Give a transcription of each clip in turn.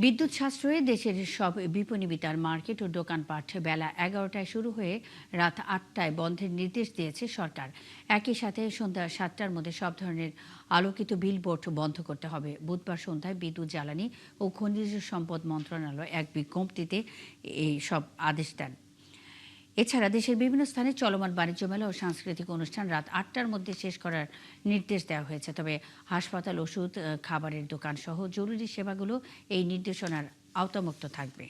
বিদ্যুৎ সাশ্রয়ে দেশের সব বিপণী বিতার মার্কেট ও দোকানপাট বেলা ১১টায় শুরু হয়ে রাত ৮টায় বন্ধের নির্দেশ দিয়েছে সরকার। একই সাথে সন্ধ্যা ৭টার মধ্যে সব ধরনের আলোকিত বিলবোর্ড বন্ধ করতে হবে। বুধবার সন্ধ্যায় বিদ্যুৎ, জ্বালানি ও খনিজ সম্পদ মন্ত্রণালয় এক বিজ্ঞপ্তিতে এই সব আদেশ দেন। এছাড়া দেশের বিভিন্ন স্থানে চলমান বাণিজ্য মেলা ও সাংস্কৃতিক অনুষ্ঠান রাত ৮টার মধ্যে শেষ করার নির্দেশ দেওয়া হয়েছে। তবে হাসপাতাল, ওষুধ, খাবারের দোকান সহ জরুরি সেবাগুলো এই নির্দেশনার আওতামুক্ত থাকবে।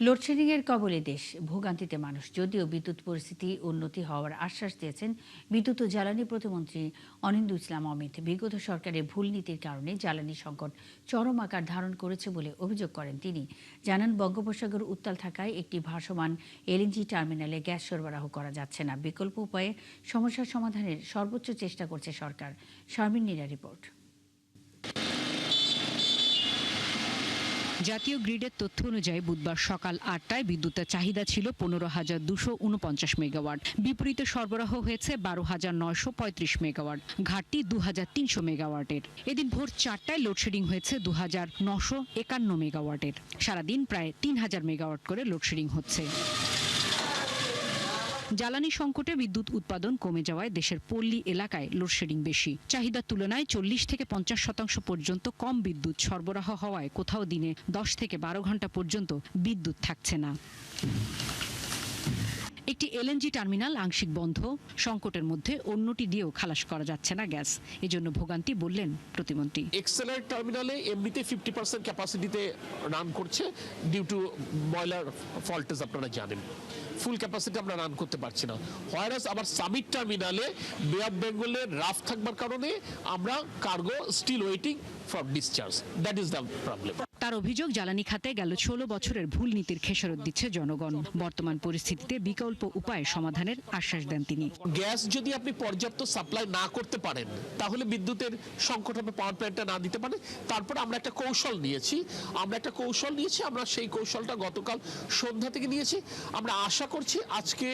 লোডশেডিংয়ের কবলে দেশ, ভোগান্তিতে মানুষ। যদিও বিদ্যুৎ পরিস্থিতি উন্নতি হওয়ার আশ্বাস দিয়েছেন বিদ্যুৎ ও জ্বালানি প্রতিমন্ত্রী অনিন্দ্য ইসলাম অমিত। বিগত সরকারের ভুল নীতির কারণে জ্বালানি সংকট চরম আকার ধারণ করেছে বলে অভিযোগ করেন তিনি। জানান, বঙ্গোপসাগর উত্তাল থাকায় একটি ভাসমান এলএনজি টার্মিনালে গ্যাস সরবরাহ করা যাচ্ছে না। বিকল্প উপায়ে সমস্যার সমাধানের সর্বোচ্চ চেষ্টা করছে সরকার। শারমিন নীরা রিপোর্ট। জাতীয় গ্রিডের তথ্য অনুযায়ী বুধবার সকাল ৮টায় বিদ্যুতের চাহিদা ছিল ১৫,২৪৯ মেগাওয়াট। বিপরীতে সরবরাহ হয়েছে ১২,৯৩৫ মেগাওয়াট, ঘাটতি ২,৩০০ মেগাওয়াটের। এদিন ভোর ৪টায় লোডশেডিং হয়েছে ২,৯৫১ মেগাওয়াটের। সারাদিন প্রায় ৩,০০০ মেগাওয়াট করে লোডশেডিং হচ্ছে। জ্বালানি সংকটে বিদ্যুৎ উৎপাদন কমে যাওয়ায় দেশের পল্লী এলাকায় লোডশেডিং বেশি। চাহিদার তুলনায় ৪০ থেকে ৫০% পর্যন্ত কম বিদ্যুৎ সরবরাহ হওয়ায় কোথাও দিনে ১০ থেকে ১২ ঘন্টা পর্যন্ত বিদ্যুৎ থাকছে না। একটি এলএনজি টার্মিনাল আংশিক বন্ধ, সংকটের মধ্যে অন্যটি দিয়েও খালাস করা যাচ্ছে না গ্যাস। এজন্য ভোগান্তি বললেন প্রতিমন্ত্রী। এক্সেলার টার্মিনালে এমনিতে 50% ক্যাপাসিটিতে রান করছে ডিউ টু বয়লার ফল্টেজ, আপনারা জানেন। ফুল ক্যাপাসিটি আমরা রান করতে পারছি না। হোয়ারাস আবার সামিট টার্মিনালে বে অফ বেঙ্গলের রাফ থাকবার কারণে আমরা cargo still waiting for discharge. That is the problem. তার অভিযোগ, জ্বালানি খাতে গেল ১৬ বছরের ভুল নীতির খেসারত দিচ্ছে জনগণ। বর্তমান পরিস্থিতিতে বিকল্প উপায়ে সমাধানের আশ্বাস দেন তিনি। গ্যাস যদি আপনি পর্যাপ্ত সাপ্লাই না করতে পারেন, তাহলে বিদ্যুতের সংকট হবে, পাওয়ার প্ল্যান্টটা না দিতে পারে। তারপর আমরা একটা কৌশল নিয়েছি। আমরা সেই কৌশলটা গতকাল সন্ধ্যা থেকে নিয়েছি। আমরা আশা করছি আজকে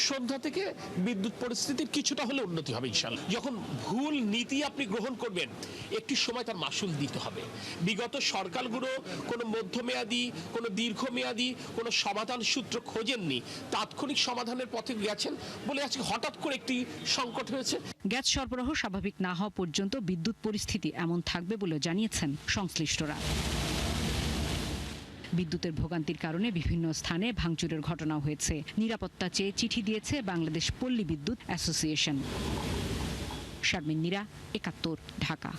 সন্ধ্যা থেকে বিদ্যুৎ পরিস্থিতির কিছুটা হলে উন্নতি হবে ইনশাআল্লাহ। যখন ভুল নীতি আপনি গ্রহণ করবেন, একটি সময় তার মাসুল দিতে হবে। বিগত সরকারগুলো কোনো মধ্যমেয়াদী, কোনো দীর্ঘমেয়াদী কোনো সমাধান সূত্র খোঁজেননি, তাৎক্ষণিক সমাধানের পথে গেছেন বলে আজকে হঠাৎ করে একটি সংকট হয়েছে। গ্যাস সরবরাহ স্বাভাবিক না হওয়া পর্যন্ত বিদ্যুৎ পরিস্থিতি এমন থাকবে বলে জানিয়েছেন সংশ্লিষ্টরা। বিদ্যুতের ভোগান্তির কারণে বিভিন্ন স্থানে ভাঙচুরের ঘটনাও হয়েছে। নিরাপত্তা চেয়ে চিঠি দিয়েছে বাংলাদেশ পল্লী বিদ্যুৎ অ্যাসোসিয়েশন। শারমিন নীরা, ৭১, ঢাকা।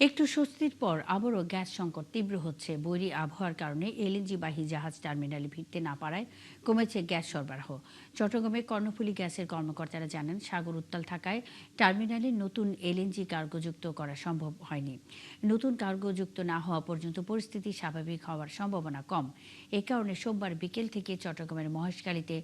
একটু স্বস্তির পর আবারও গ্যাস সংকট তীব্র হচ্ছে। বৈরী আবহাওয়ার কারণে এলএনজিবাহী জাহাজ টার্মিনালে ভিড়তে না পারায় কমেছে গ্যাস সরবরাহ। চট্টগ্রামে কর্ণফুলী গ্যাসের কর্মকর্তারা জানান, সাগর উত্তাল থাকায় টার্মিনালে নতুন এলএনজি কার্গো যুক্ত করা সম্ভব হয়নি। নতুন কার্গো যুক্ত না হওয়া পর্যন্ত পরিস্থিতি স্বাভাবিক হওয়ার সম্ভাবনা কম। এ কারণে সোমবার বিকেল থেকে চট্টগ্রামের মহেশখালীতে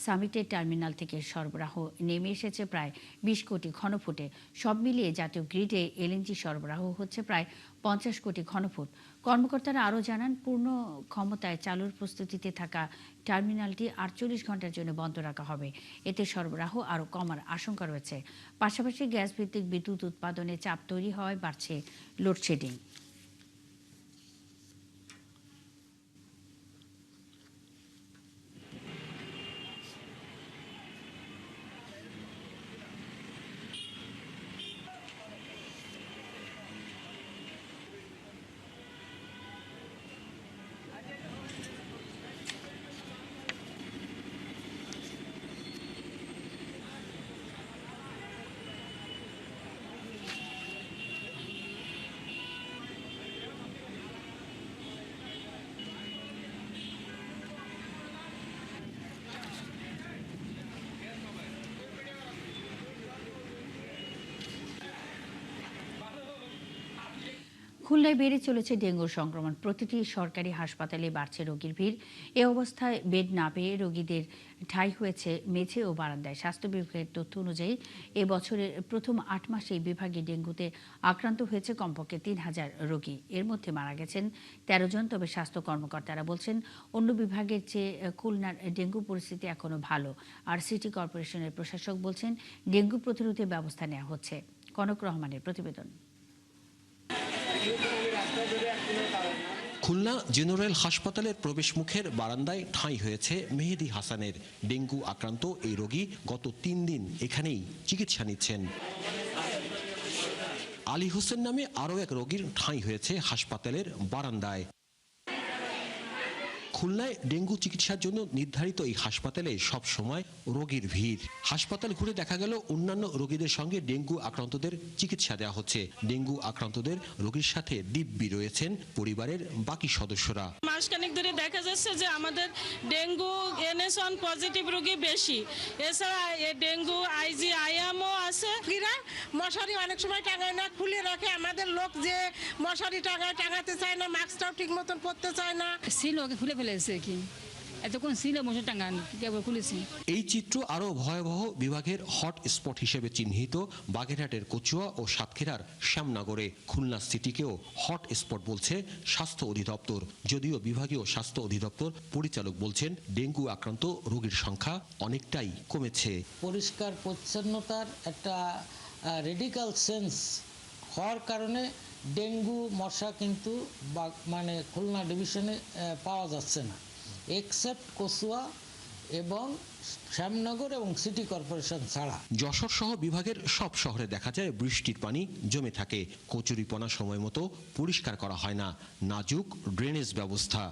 সামিটের টার্মিনাল থেকে সরবরাহ নেমে এসেছে প্রায় ২০ কোটি ঘনফুটে। সব মিলিয়ে জাতীয় গ্রিডে এলএনজি সরবরাহ হচ্ছে প্রায় ৫০ কোটি ঘনফুট। কর্মকর্তারা আরও জানান, পূর্ণ ক্ষমতায় চালুর প্রস্তুতিতে থাকা টার্মিনালটি ৪৮ ঘন্টার জন্য বন্ধ রাখা হবে। এতে সরবরাহ আরও কমার আশঙ্কা রয়েছে। পাশাপাশি গ্যাস ভিত্তিক বিদ্যুৎ উৎপাদনে চাপ তৈরি হওয়ায় বাড়ছে লোডশেডিং। খুলনায় বেড়ে চলেছে ডেঙ্গুর সংক্রমণ। প্রতিটি সরকারি হাসপাতালে বাড়ছে রোগীর ভিড়। এ অবস্থায় বেড না পেয়ে রোগীদের ঠাঁই হয়েছে মেঝে ও বারান্দায়। স্বাস্থ্য বিভাগের তথ্য অনুযায়ী এ বছরের প্রথম ৮ মাসে এই বিভাগে ডেঙ্গুতে আক্রান্ত হয়েছে কমপক্ষে ৩,০০০ রোগী। এর মধ্যে মারা গেছেন ১৩ জন। তবে স্বাস্থ্য কর্মকর্তারা বলছেন, অন্য বিভাগের চেয়ে খুলনার ডেঙ্গু পরিস্থিতি এখনো ভালো। আর সিটি কর্পোরেশনের প্রশাসক বলছেন, ডেঙ্গু প্রতিরোধে ব্যবস্থা নেওয়া হচ্ছে। কনক রহমানের প্রতিবেদন। খুলনা জেনারেল হাসপাতালের প্রবেশমুখের বারান্দায় ঠাঁই হয়েছে মেহেদী হাসানের। ডেঙ্গু আক্রান্ত এই রোগী গত ৩ দিন এখানেই চিকিৎসা নিচ্ছেন। আলী হোসেন নামে আরও এক রোগীর ঠাঁই হয়েছে হাসপাতালের বারান্দায়। খুলনায় ডেঙ্গু চিকিৎসার জন্য নির্ধারিত এই হাসপাতালে সব সময় রোগীর ভিড়। হাসপাতাল ঘুরে দেখা গেল অন্যান্য রোগীদের সঙ্গে ডেঙ্গু আক্রান্তদের চিকিৎসা দেওয়া হচ্ছে। ডেঙ্গু আক্রান্তদের রোগীর সাথে দিব্যি রয়েছেন পরিবারের বাকি সদস্যরা। মাসখানেক ধরে দেখা যাচ্ছে যে আমাদের ডেঙ্গু NS1 পজিটিভ রোগী বেশি। এছাড়া ডেঙ্গু IgIM-ও আছে। মশারি অনেক সময় টাঙায় না, খুলে রাখে। আমাদের লোক যে মশারি টাঙাতে চায় না, মাস্কটাও ঠিক মতন পরতে চায় না। খুলে ফেলেছে কি এতক্ষণ ছিল মশারি টাঙান কেবল খুলেছি। এই চিত্র আরও ভয়াবহ বিভাগের হট স্পট হিসেবে চিহ্নিত বাগেরহাটের কচুয়া ও সাতক্ষীরার শ্যামনগরে। খুলনা সিটিকেও হট স্পট বলছে স্বাস্থ্য অধিদপ্তর। যদিও বিভাগীয় স্বাস্থ্য অধিদপ্তর পরিচালক বলছেন, ডেঙ্গু আক্রান্ত রোগীর সংখ্যা অনেকটাই কমেছে। পরিষ্কার পরিচ্ছন্নতার একটা রেডিক্যাল সেন্স হওয়ার কারণে ডেঙ্গু মশা কিন্তু মানে খুলনা ডিভিশনে পাওয়া যাচ্ছে না, এক্সেপ্ট কচুয়া এবং শ্যামনগর এবং সিটি কর্পোরেশন ছাড়া। যশোর সহ বিভাগের সব শহরে দেখা যায় বৃষ্টির পানি জমে থাকে। কচুরিপানা সময় মতো পরিষ্কার করা হয় না, নাজুক ড্রেনেজ ব্যবস্থা।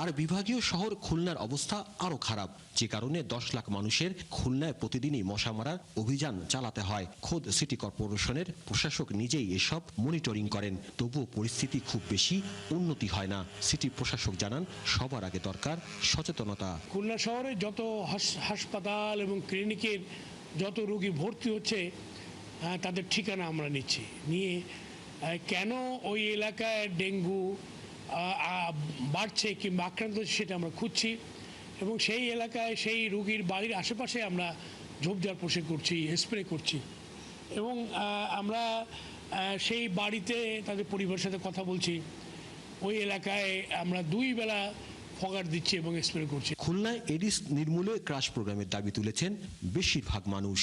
আর বিভাগীয় শহর খুলনার অবস্থা আরো খারাপ, যে কারণে ১০ লাখ মানুষের খুলনায় প্রতিদিনই মশা মারার অভিযান চালাতে হয়। খোদ সিটি কর্পোরেশনের প্রশাসক নিজেই এসব মনিটরিং করেন। তবুও পরিস্থিতি খুব বেশি উন্নতি হয় না। সিটি প্রশাসক জানান, সবার আগে দরকার সচেতনতা। খুলনা শহরে যত হাসপাতাল এবং ক্লিনিকের যত রোগী ভর্তি হচ্ছে তাদের ঠিকানা আমরা নিয়ে কেন ওই এলাকায় ডেঙ্গু বাড়ছে কিংবা আক্রান্ত হচ্ছে সেটা আমরা খুঁজছি এবং সেই এলাকায় সেই রোগীর বাড়ির আশেপাশে আমরা ঝোপ দেওয়ার প্রসেস করছি, স্প্রে করছি এবং আমরা সেই বাড়িতে তাদের পরিবারের সাথে কথা বলছি। ওই এলাকায় আমরা ২ বেলা ফগার দিচ্ছি এবং স্প্রে করছি। খুলনায় এডিস নির্মূলে ক্রাশ প্রোগ্রামের দাবি তুলেছেন বেশিরভাগ মানুষ।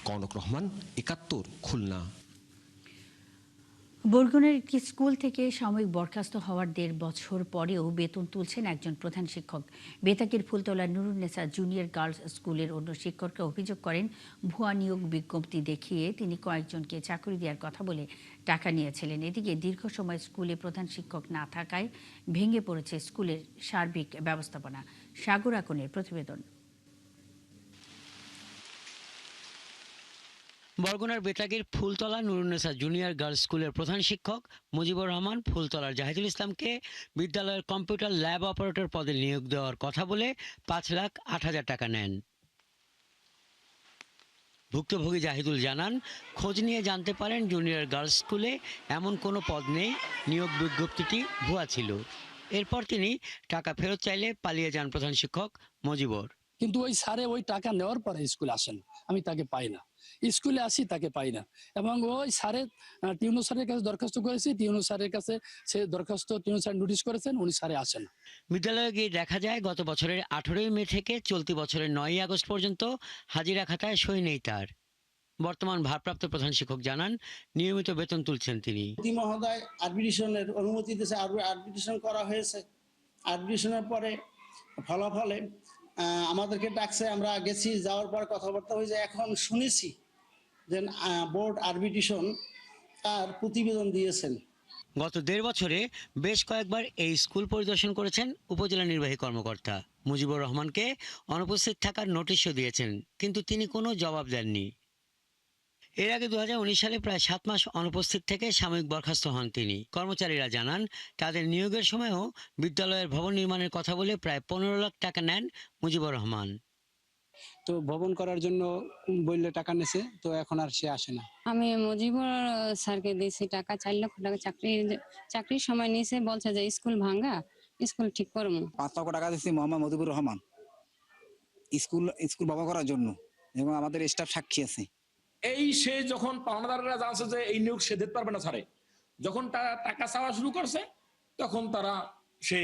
কনক রহমান, ৭১, খুলনা। বরগুনার একটি স্কুল থেকে সাময়িক বরখাস্ত হওয়ার ১.৫ বছর পরেও বেতন তুলছেন একজন প্রধান শিক্ষক। বেতাকের ফুলতলা নুরুন্নেসা জুনিয়র গার্লস স্কুলের অন্য শিক্ষকরা অভিযোগ করেন, ভুয়া নিয়োগ বিজ্ঞপ্তি দেখিয়ে তিনি কয়েকজনকে চাকরি দেওয়ার কথা বলে টাকা নিয়েছিলেন। এদিকে দীর্ঘ সময় স্কুলে প্রধান শিক্ষক না থাকায় ভেঙে পড়েছে স্কুলের সার্বিক ব্যবস্থাপনা। সাগর আকনের প্রতিবেদন। বরগুনার বেতাগীর ফুলতলা নুরুন্নেসা জুনিয়র গার্লস স্কুলের প্রধান শিক্ষক মুজিবুর রহমান ফুলতলার জাহিদুল ইসলামকে বিদ্যালয়ের কম্পিউটার ল্যাব অপারেটর পদে নিয়োগ দেওয়ার কথা বলে ৫,৮,০০০ টাকা নেন। ভুক্তভোগী জাহিদুল জানান, খোঁজ নিয়ে জানতে পারেন জুনিয়র গার্লস স্কুলে এমন কোনো পদ নেই, নিয়োগ বিজ্ঞপ্তিটি ভুয়া ছিল। এরপর তিনি টাকা ফেরত চাইলে পালিয়ে যান প্রধান শিক্ষক মুজিবুর। কিন্তু ওই স্যারে ওই টাকা নেওয়ার পরে স্কুলে আসেন, আমি তাকে পাই না। স্কুলে আসি, তাকে পাই না। এবং ওই স্যারের টিউনো স্যারের কাছে দরখাস্ত করেছি, টিউনো স্যারের কাছে সে দরখাস্ত টিউনো স্যার নোটিশ করেছেন, উনি স্যারে আসেন। বিদ্যালয়ে গিয়ে দেখা যায় গত বছরের ১৮ই মে থেকে চলতি বছরের ৯ই আগস্ট পর্যন্ত হাজিরা খাতায় সই নেই তার। বর্তমান ভারপ্রাপ্ত প্রধান শিক্ষক জানান, নিয়মিত বেতন তুলছেন তিনি। মহোদয় আরবিট্রেশনের অনুমতি দিয়েছে, আরবিট্রেশন করা হয়েছে। আরবিট্রেশনের পরে ফলাফলে আমাদেরকে ডাকছে, আমরা গেছি, যাওয়ার পর কথাবার্তা হয়েছে। এখন শুনেছি যে বোর্ড আরবিট্রেশন তার প্রতিবেদন দিয়েছেন। গত ১.৫ বছরে বেশ কয়েকবার এই স্কুল পরিদর্শন করেছেন উপজেলা নির্বাহী কর্মকর্তা। মুজিবুর রহমানকে অনুপস্থিত থাকার নোটিশও দিয়েছেন, কিন্তু তিনি কোনো জবাব দেননি। এর আগে ২০১৯ সালে প্রায় ৭ মাস অনুপস্থিত থেকে সাময়িক বরখাস্ত হন তিনি। কর্মচারীরা জানান, তাদের নিয়োগের সময়ও বিদ্যালয়ের ভবন নির্মাণের কথা বলে প্রায় ১৫ লাখ টাকা নেন মুজিবুর রহমান। তো ভবন করার জন্য বললে টাকা নেছে, তো এখন আর সে আসে না। আমি মুজিবুর স্যারকে দিয়েছি টাকা, 4 লক্ষ টাকা চাকরির সময় নিয়েছে, বলছে যে স্কুল ভাঙ্গা, স্কুল ঠিক করবো। 5 লক্ষ টাকা দিচ্ছি মোহাম্মদ মুজিবুর রহমান স্কুল ভবন করার জন্য, এবং আমাদের স্টাফ সাক্ষী আছে। এই সে যখন পাওনাদাররা জানছে যে এই নিয়োগ সে দিতে পারবে না স্যারে, যখন তারা টাকা চাওয়া শুরু করছে তখন তারা সে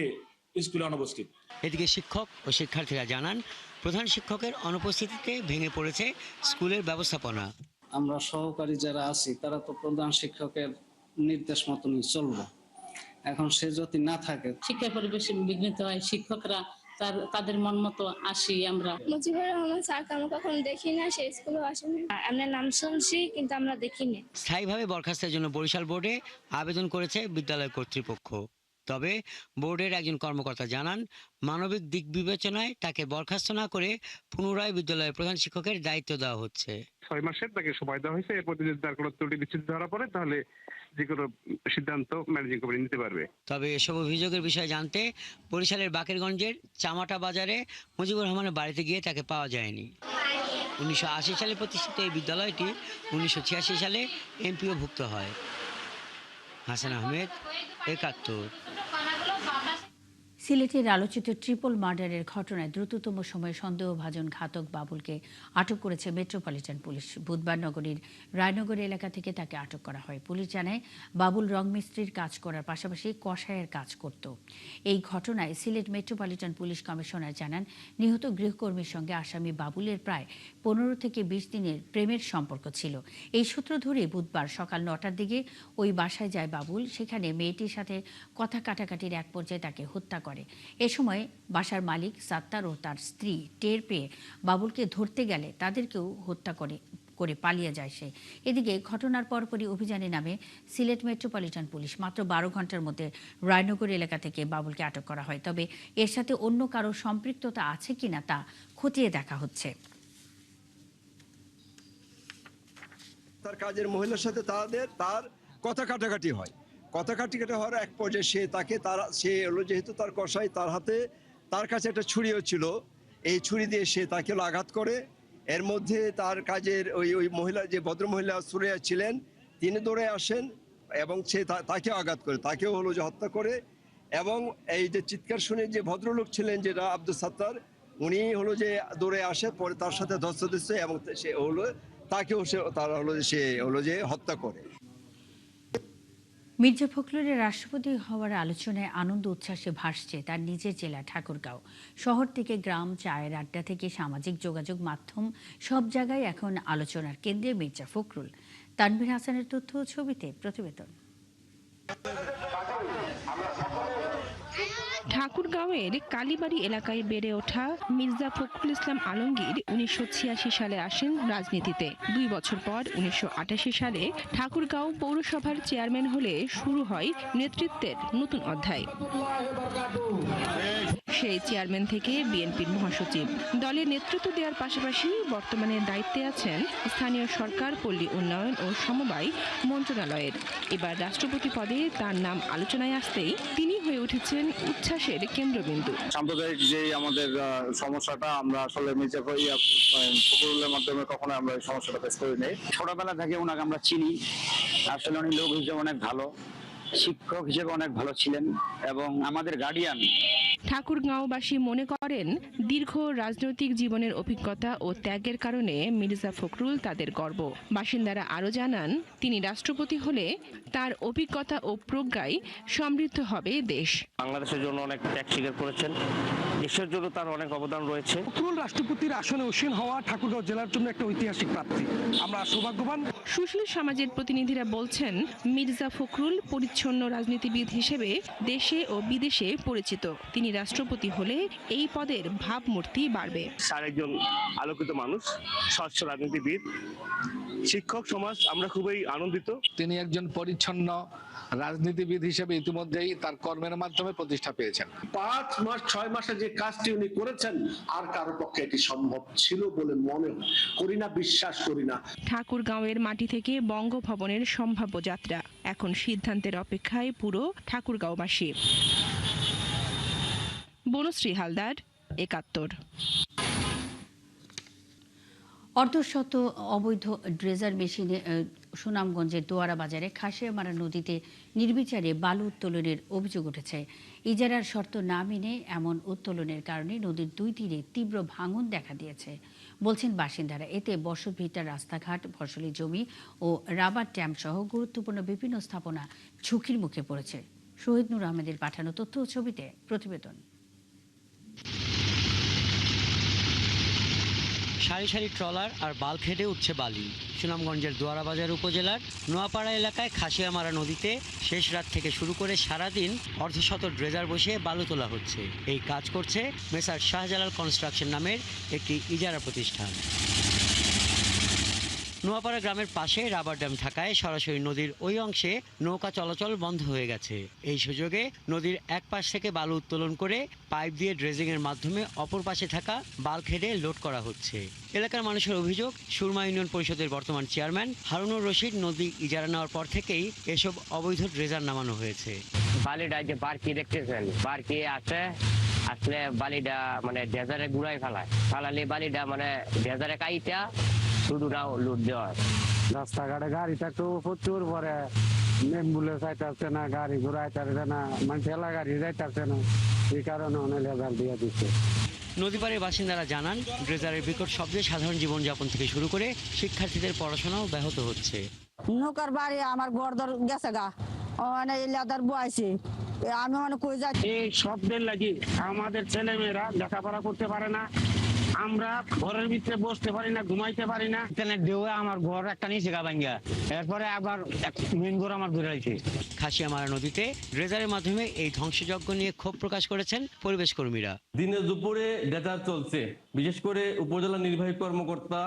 স্কুলে অনুপস্থিত। এদিকে শিক্ষক ও শিক্ষার্থীরা জানান, প্রধান শিক্ষকের অনুপস্থিতিতে ভেঙে পড়েছে স্কুলের ব্যবস্থাপনা। আমরা সহকারী যারা আছি তারা তো প্রধান শিক্ষকের নির্দেশ মতনই চলবো। এখন সে যদি না থাকে, শিক্ষা পরিবেশ বিঘ্নিত হয়, শিক্ষকরা তাদের মন মতো আসি আমরা। মুজিবুর রহমান স্যারকে আমরা কখনো দেখি না, সে স্কুলে আসেনি। আমরা নাম শুনছি কিন্তু আমরা দেখিনি। স্থায়ীভাবে বরখাস্তের জন্য বরিশাল বোর্ডে আবেদন করেছে বিদ্যালয় কর্তৃপক্ষ। তবে বোর্ডের একজন কর্মকর্তা জানান, মানবিক দিক বিবেচনায় তাকে বরখাস্ত না করে পুনরায় বিদ্যালয়ের প্রধান শিক্ষকের দায়িত্ব দেওয়া হচ্ছে। 6 মাসের তাকে সময় দেওয়া হয়েছে। এরপর যদি তার কোনো ত্রুটি বিচ্যুতি ধরা পড়ে তাহলে যে কোনো সিদ্ধান্ত ম্যানেজিং কমিটি নিতে পারবে। তবে এসব অভিযোগের বিষয়ে জানতে বরিশালের বাকেরগঞ্জের চামাটা বাজারে মুজিবুর রহমানের বাড়িতে গিয়ে তাকে পাওয়া যায়নি। 1980 সালে প্রতিষ্ঠিত এই বিদ্যালয়টি 1986 সালে এমপিওভুক্ত হয়। হাসান আহমেদ, একাত্তর। সিলেটের আলোচিত ট্রিপল মার্ডারের ঘটনায় দ্রুততম সময়ে সন্দেহভাজন ঘাতক বাবুলকে আটক করেছে মেট্রোপলিটন পুলিশ। বুধবার নগরীর রায়নগর এলাকা থেকে তাকে আটক করা হয়। পুলিশ জানায়, বাবুল রং মিস্ত্রির কাজ করার পাশাপাশি কসাইয়ের কাজ করত। এই ঘটনায় সিলেট মেট্রোপলিটন পুলিশ কমিশনার জানান, নিহত গৃহকর্মীর সঙ্গে আসামি বাবুলের প্রায় 15 থেকে 20 দিনের প্রেমের সম্পর্ক ছিল। এই সূত্র ধরে বুধবার সকাল 9টার দিকে ওই বাসায় যায় বাবুল। সেখানে মেয়েটির সাথে কথা কাটাকাটির এক পর্যায়ে তাকে হত্যা করে। এ সময় বাসার মালিক সাত্তার ও তার স্ত্রী টের পেয়ে বাবুলকে ধরতে গেলে তাদেরকেও হত্যা করে পালিয়ে যায় সে। এদিকে ঘটনার পরপরই অভিযানে নামে সিলেট মেট্রোপলিটন পুলিশ। মাত্র 12 ঘন্টার মধ্যে রায়নগর এলাকা থেকে বাবুলকে আটক করা হয়। তবে এর সাথে অন্য কারো সম্পৃক্ততা আছে কিনা তা খতিয়ে দেখা হচ্ছে। তার কাজের মহিলার সাথে তার কথা কাটাকাটি হয়। কথা কাটাকাটি হওয়ার এক পর্যায়ে সে হলো, যেহেতু তার কসাই, তার কাছে একটা ছুরিও ছিল। এই ছুরি দিয়ে সে তাকে আঘাত করে। এর মধ্যে তার কাজের ওই মহিলা, যে ভদ্র মহিলা সুরাইয়া ছিলেন, তিনি দৌড়ে আসেন এবং সে তাকে আঘাত করে, তাকেও হলো যে হত্যা করে। এবং এই যে চিৎকার শুনে যে ভদ্রলোক ছিলেন, যেটা আব্দুল সাত্তার, উনি হলো যে দৌড়ে আসে, পরে তার সাথে ধস্তাধস্তি এবং সে হলো তাকেও সে হলো যে হত্যা করে। মির্জা ফখরুলের রাষ্ট্রপতি হওয়ার আলোচনায় আনন্দ উচ্ছ্বাসে ভাসছে তার নিজের জেলা ঠাকুরগাঁও। শহর থেকে গ্রাম, চায়ের আড্ডা থেকে সামাজিক যোগাযোগ মাধ্যম, সব জায়গায় এখন আলোচনার কেন্দ্রে মির্জা ফখরুল। তানভীর হাসানের তথ্য ও ছবিতে প্রতিবেদন। ঠাকুরগাঁওয়ের কালীবাড়ি এলাকায় বেড়ে ওঠা মির্জা ফখরুল ইসলাম আলমগীর 1986 সালে আসেন রাজনীতিতে। 2 বছর পর 1988 সালে ঠাকুরগাঁও পৌরসভার চেয়ারম্যান হলে শুরু হয় নেতৃত্বের নতুন অধ্যায়। সেই চেয়ারম্যান থেকে বিএনপির মহাসচিব, দলের নেতৃত্ব দেওয়ার পাশাপাশি বর্তমানে দায়িত্বে আছেন স্থানীয় সরকার, পল্লী উন্নয়ন ও সমবায় মন্ত্রণালয়ের। এবার রাষ্ট্রপতি পদে তার নাম আলোচনায় আসতেই তিনি হয়ে উঠেছেন উচ্ছ্বাসের কেন্দ্রবিন্দু। সাম্প্রদায়িক যে আমাদের সমস্যাটা, আমরা আসলে মির্জা ফখরুলের মাধ্যমে কখনো আমরা এই সমস্যাটা ফেস করি নাই। ছোটবেলা থেকে ওনাকে আমরা চিনি। আসলে উনি লোক হিসেবে অনেক ভালো, শিক্ষক হিসেবে অনেক ভালো ছিলেন এবং আমাদের গার্ডিয়ান। ঠাকুরগাঁওবাসী মনে করেন, দীর্ঘ রাজনৈতিক জীবনের অভিজ্ঞতা ও ত্যাগের কারণে মির্জা ফখরুল তাদের গর্ব। বাসিন্দারা আরও জানান, তিনি রাষ্ট্রপতি হলে তার অভিজ্ঞতা ও প্রজ্ঞায় সমৃদ্ধ হবে দেশ। বাংলাদেশের জন্য অনেক ত্যাগ স্বীকার করেছেন, দেশের জন্য তার অনেক অবদান রয়েছে। ফখরুল রাষ্ট্রপতির আসনে আসীন হওয়া ঠাকুরগাঁও জেলার জন্য একটা ঐতিহাসিক প্রাপ্তি। আমরা সৌভাগ্যবান। সুশীল সমাজের প্রতিনিধিরা বলছেন, মির্জা ফখরুল পরিচ্ছন্ন রাজনীতিবিদ হিসেবে দেশে ও বিদেশে পরিচিত। তিনি রাষ্ট্রপতি হলে এই পদের ভাবমূর্তি বাড়বে। স্যার একজন আলোকিত মানুষ, স্বচ্ছ রাজনীতিবিদ, শিক্ষক সমাজ, আমরা খুবই আনন্দিত। তিনি একজন পরিচ্ছন্ন রাজনীতিবিদ হিসেবে ইতিমধ্যেই তার কর্মের মাধ্যমে প্রতিষ্ঠা পেয়েছেন। 5 মাস 6 মাসে যে কাজটি উনি করেছেন, আর কারো পক্ষে এটি সম্ভব ছিল বলে মনে করি না, বিশ্বাস করি না। ঠাকুরগাঁওয়ের মাটি থেকে বঙ্গভবনের সম্ভাব্য যাত্রা, এখন সিদ্ধান্তের অপেক্ষায় পুরো ঠাকুরগাঁওবাসী। বনশ্রী হালদার, একাত্তর। অর্ধশত অবৈধ ড্রেজার মেশিনে সুনামগঞ্জের দোয়ারা বাজারে খাসিয়ামারা নদীতে নির্বিচারে বালু উত্তোলনের অভিযোগ উঠেছে। ইজারার শর্ত না মেনে এমন উত্তোলনের কারণে নদীর দুই তীরে তীব্র ভাঙন দেখা দিয়েছে বলছেন বাসিন্দারা। এতে বসতভিটা, রাস্তাঘাট, ফসলি জমি ও রাবার ট্যাম্প সহ গুরুত্বপূর্ণ বিভিন্ন স্থাপনা ঝুঁকির মুখে পড়েছে। শহীদ নূর আহমেদের পাঠানো তথ্য ও ছবিতে প্রতিবেদন। সারি সারি ট্রলার আর বাল খেটে উঠছে বালি। সুনামগঞ্জের দোয়ারাবাজার উপজেলার নোয়াপাড়া এলাকায় খাসিয়ামারা নদীতে শেষ রাত থেকে শুরু করে সারাদিন অর্ধশত ড্রেজার বসিয়ে বালু তোলা হচ্ছে। এই কাজ করছে মেসার শাহজালাল কনস্ট্রাকশন নামের একটি ইজারা প্রতিষ্ঠান। নোয়াপাড়া গ্রামের পাশে রাবার ড্যাম থাকায় সরাসরি নদীর ওই অংশে নৌকা চলাচল বন্ধ হয়ে গেছে। এই সুযোগে নদীর এক পাশ থেকে বালু উত্তোলন করে পাইপ দিয়ে ড্রেজিংয়ের মাধ্যমে অপর পাশে থাকা বালখেডে লোড করা হচ্ছে। এলাকার মানুষের অভিযোগ, সুরমা ইউনিয়ন পরিষদের বর্তমান চেয়ারম্যান হারুনুর রশিদ নদী ইজারা নেওয়ার পর থেকেই এসব অবৈধ ড্রেজার নামানো হয়েছে। বালিটা যে বারকি দেখতেছেন, বারকি আসলে বালিটা মানে ড্রেজারে গুড়াই ফালালে বালিটা মানে ড্রেজারে কাইটা শুধু লুট দেওয়া। রাস্তাঘাটে গাড়ি থাকতো প্রচুর, পরে অ্যাম্বুলেন্স আইতাছে না, গাড়ি ঘোড়া আইতাছে না, মানে ঠেলা গাড়ি যাইতাছে না, এই কারণে অনেক লেজার দিয়ে দিচ্ছে। নদীপাড়ের বাসিন্দারা জানান, ড্রেজারের বিকট শব্দে সাধারণ জীবনযাপন থেকে শুরু করে শিক্ষার্থীদের পড়াশোনাও ব্যাহত হচ্ছে। নৌকার বাড়ি আমার গড়দর গেছে গা, মানে লেদার বয়সে আমি মানে কই যাচ্ছি। এই শব্দের লাগি আমাদের ছেলে মেয়েরা লেখাপড়া করতে পারে না, আমরা ঘরের ভিতরে বসতে পারি না, ঘুমাইতে পারি না। আমার ঘর একটা নিচে গা ভাঙ্গা, এরপরে আবার মেন ঘর আমার ঘুরে আছে। খাসিয়ামারা নদীতে ড্রেজারের মাধ্যমে এই ধ্বংসযজ্ঞ নিয়ে ক্ষোভ প্রকাশ করেছেন পরিবেশ কর্মীরা। দিনে দুপুরে ড্রেজার চলছে, বিশেষ করে উপজেলা নির্বাহী কর্মকর্তা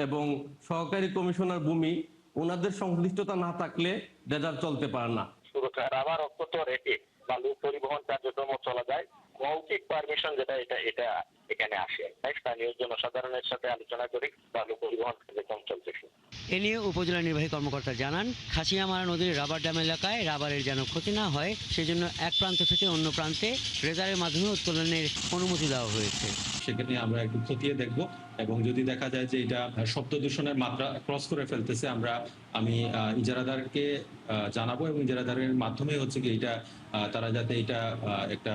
এবং সহকারী কমিশনার ভূমি, ওনাদের সংশ্লিষ্টতা না থাকলে ড্রেজার চলতে পারে না। রাবার অত্যন্ত রেখে বালু পরিবহন কার্যক্রম চলা যায়, মৌখিক পারমিশন যেটা এটা এখানে আসে। স্থানীয় জনসাধারণের সাথে আলোচনা করে বালু পরিবহন কার্যক্রম চলতেছে। এ নিয়ে উপজেলা নির্বাহী কর্মকর্তা জানান, খাসিয়ামারা নদীর রাবার ড্যাম এলাকায় রাবারের যেন ক্ষতি না হয় সেজন্য এক প্রান্ত থেকে অন্য প্রান্তে ড্রেজারের মাধ্যমে উত্তোলনের অনুমতি দেওয়া হয়েছে। সেখানে আমরা একটু খতিয়ে দেখব এবং যদি দেখা যায় যে এটা শব্দ দূষণের মাত্রা ক্রস করে ফেলতেছে, আমি ইজারাদারকে জানাবো এবং ইজারাদারের মাধ্যমে হচ্ছে কি এটা তারা যাতে এটা একটা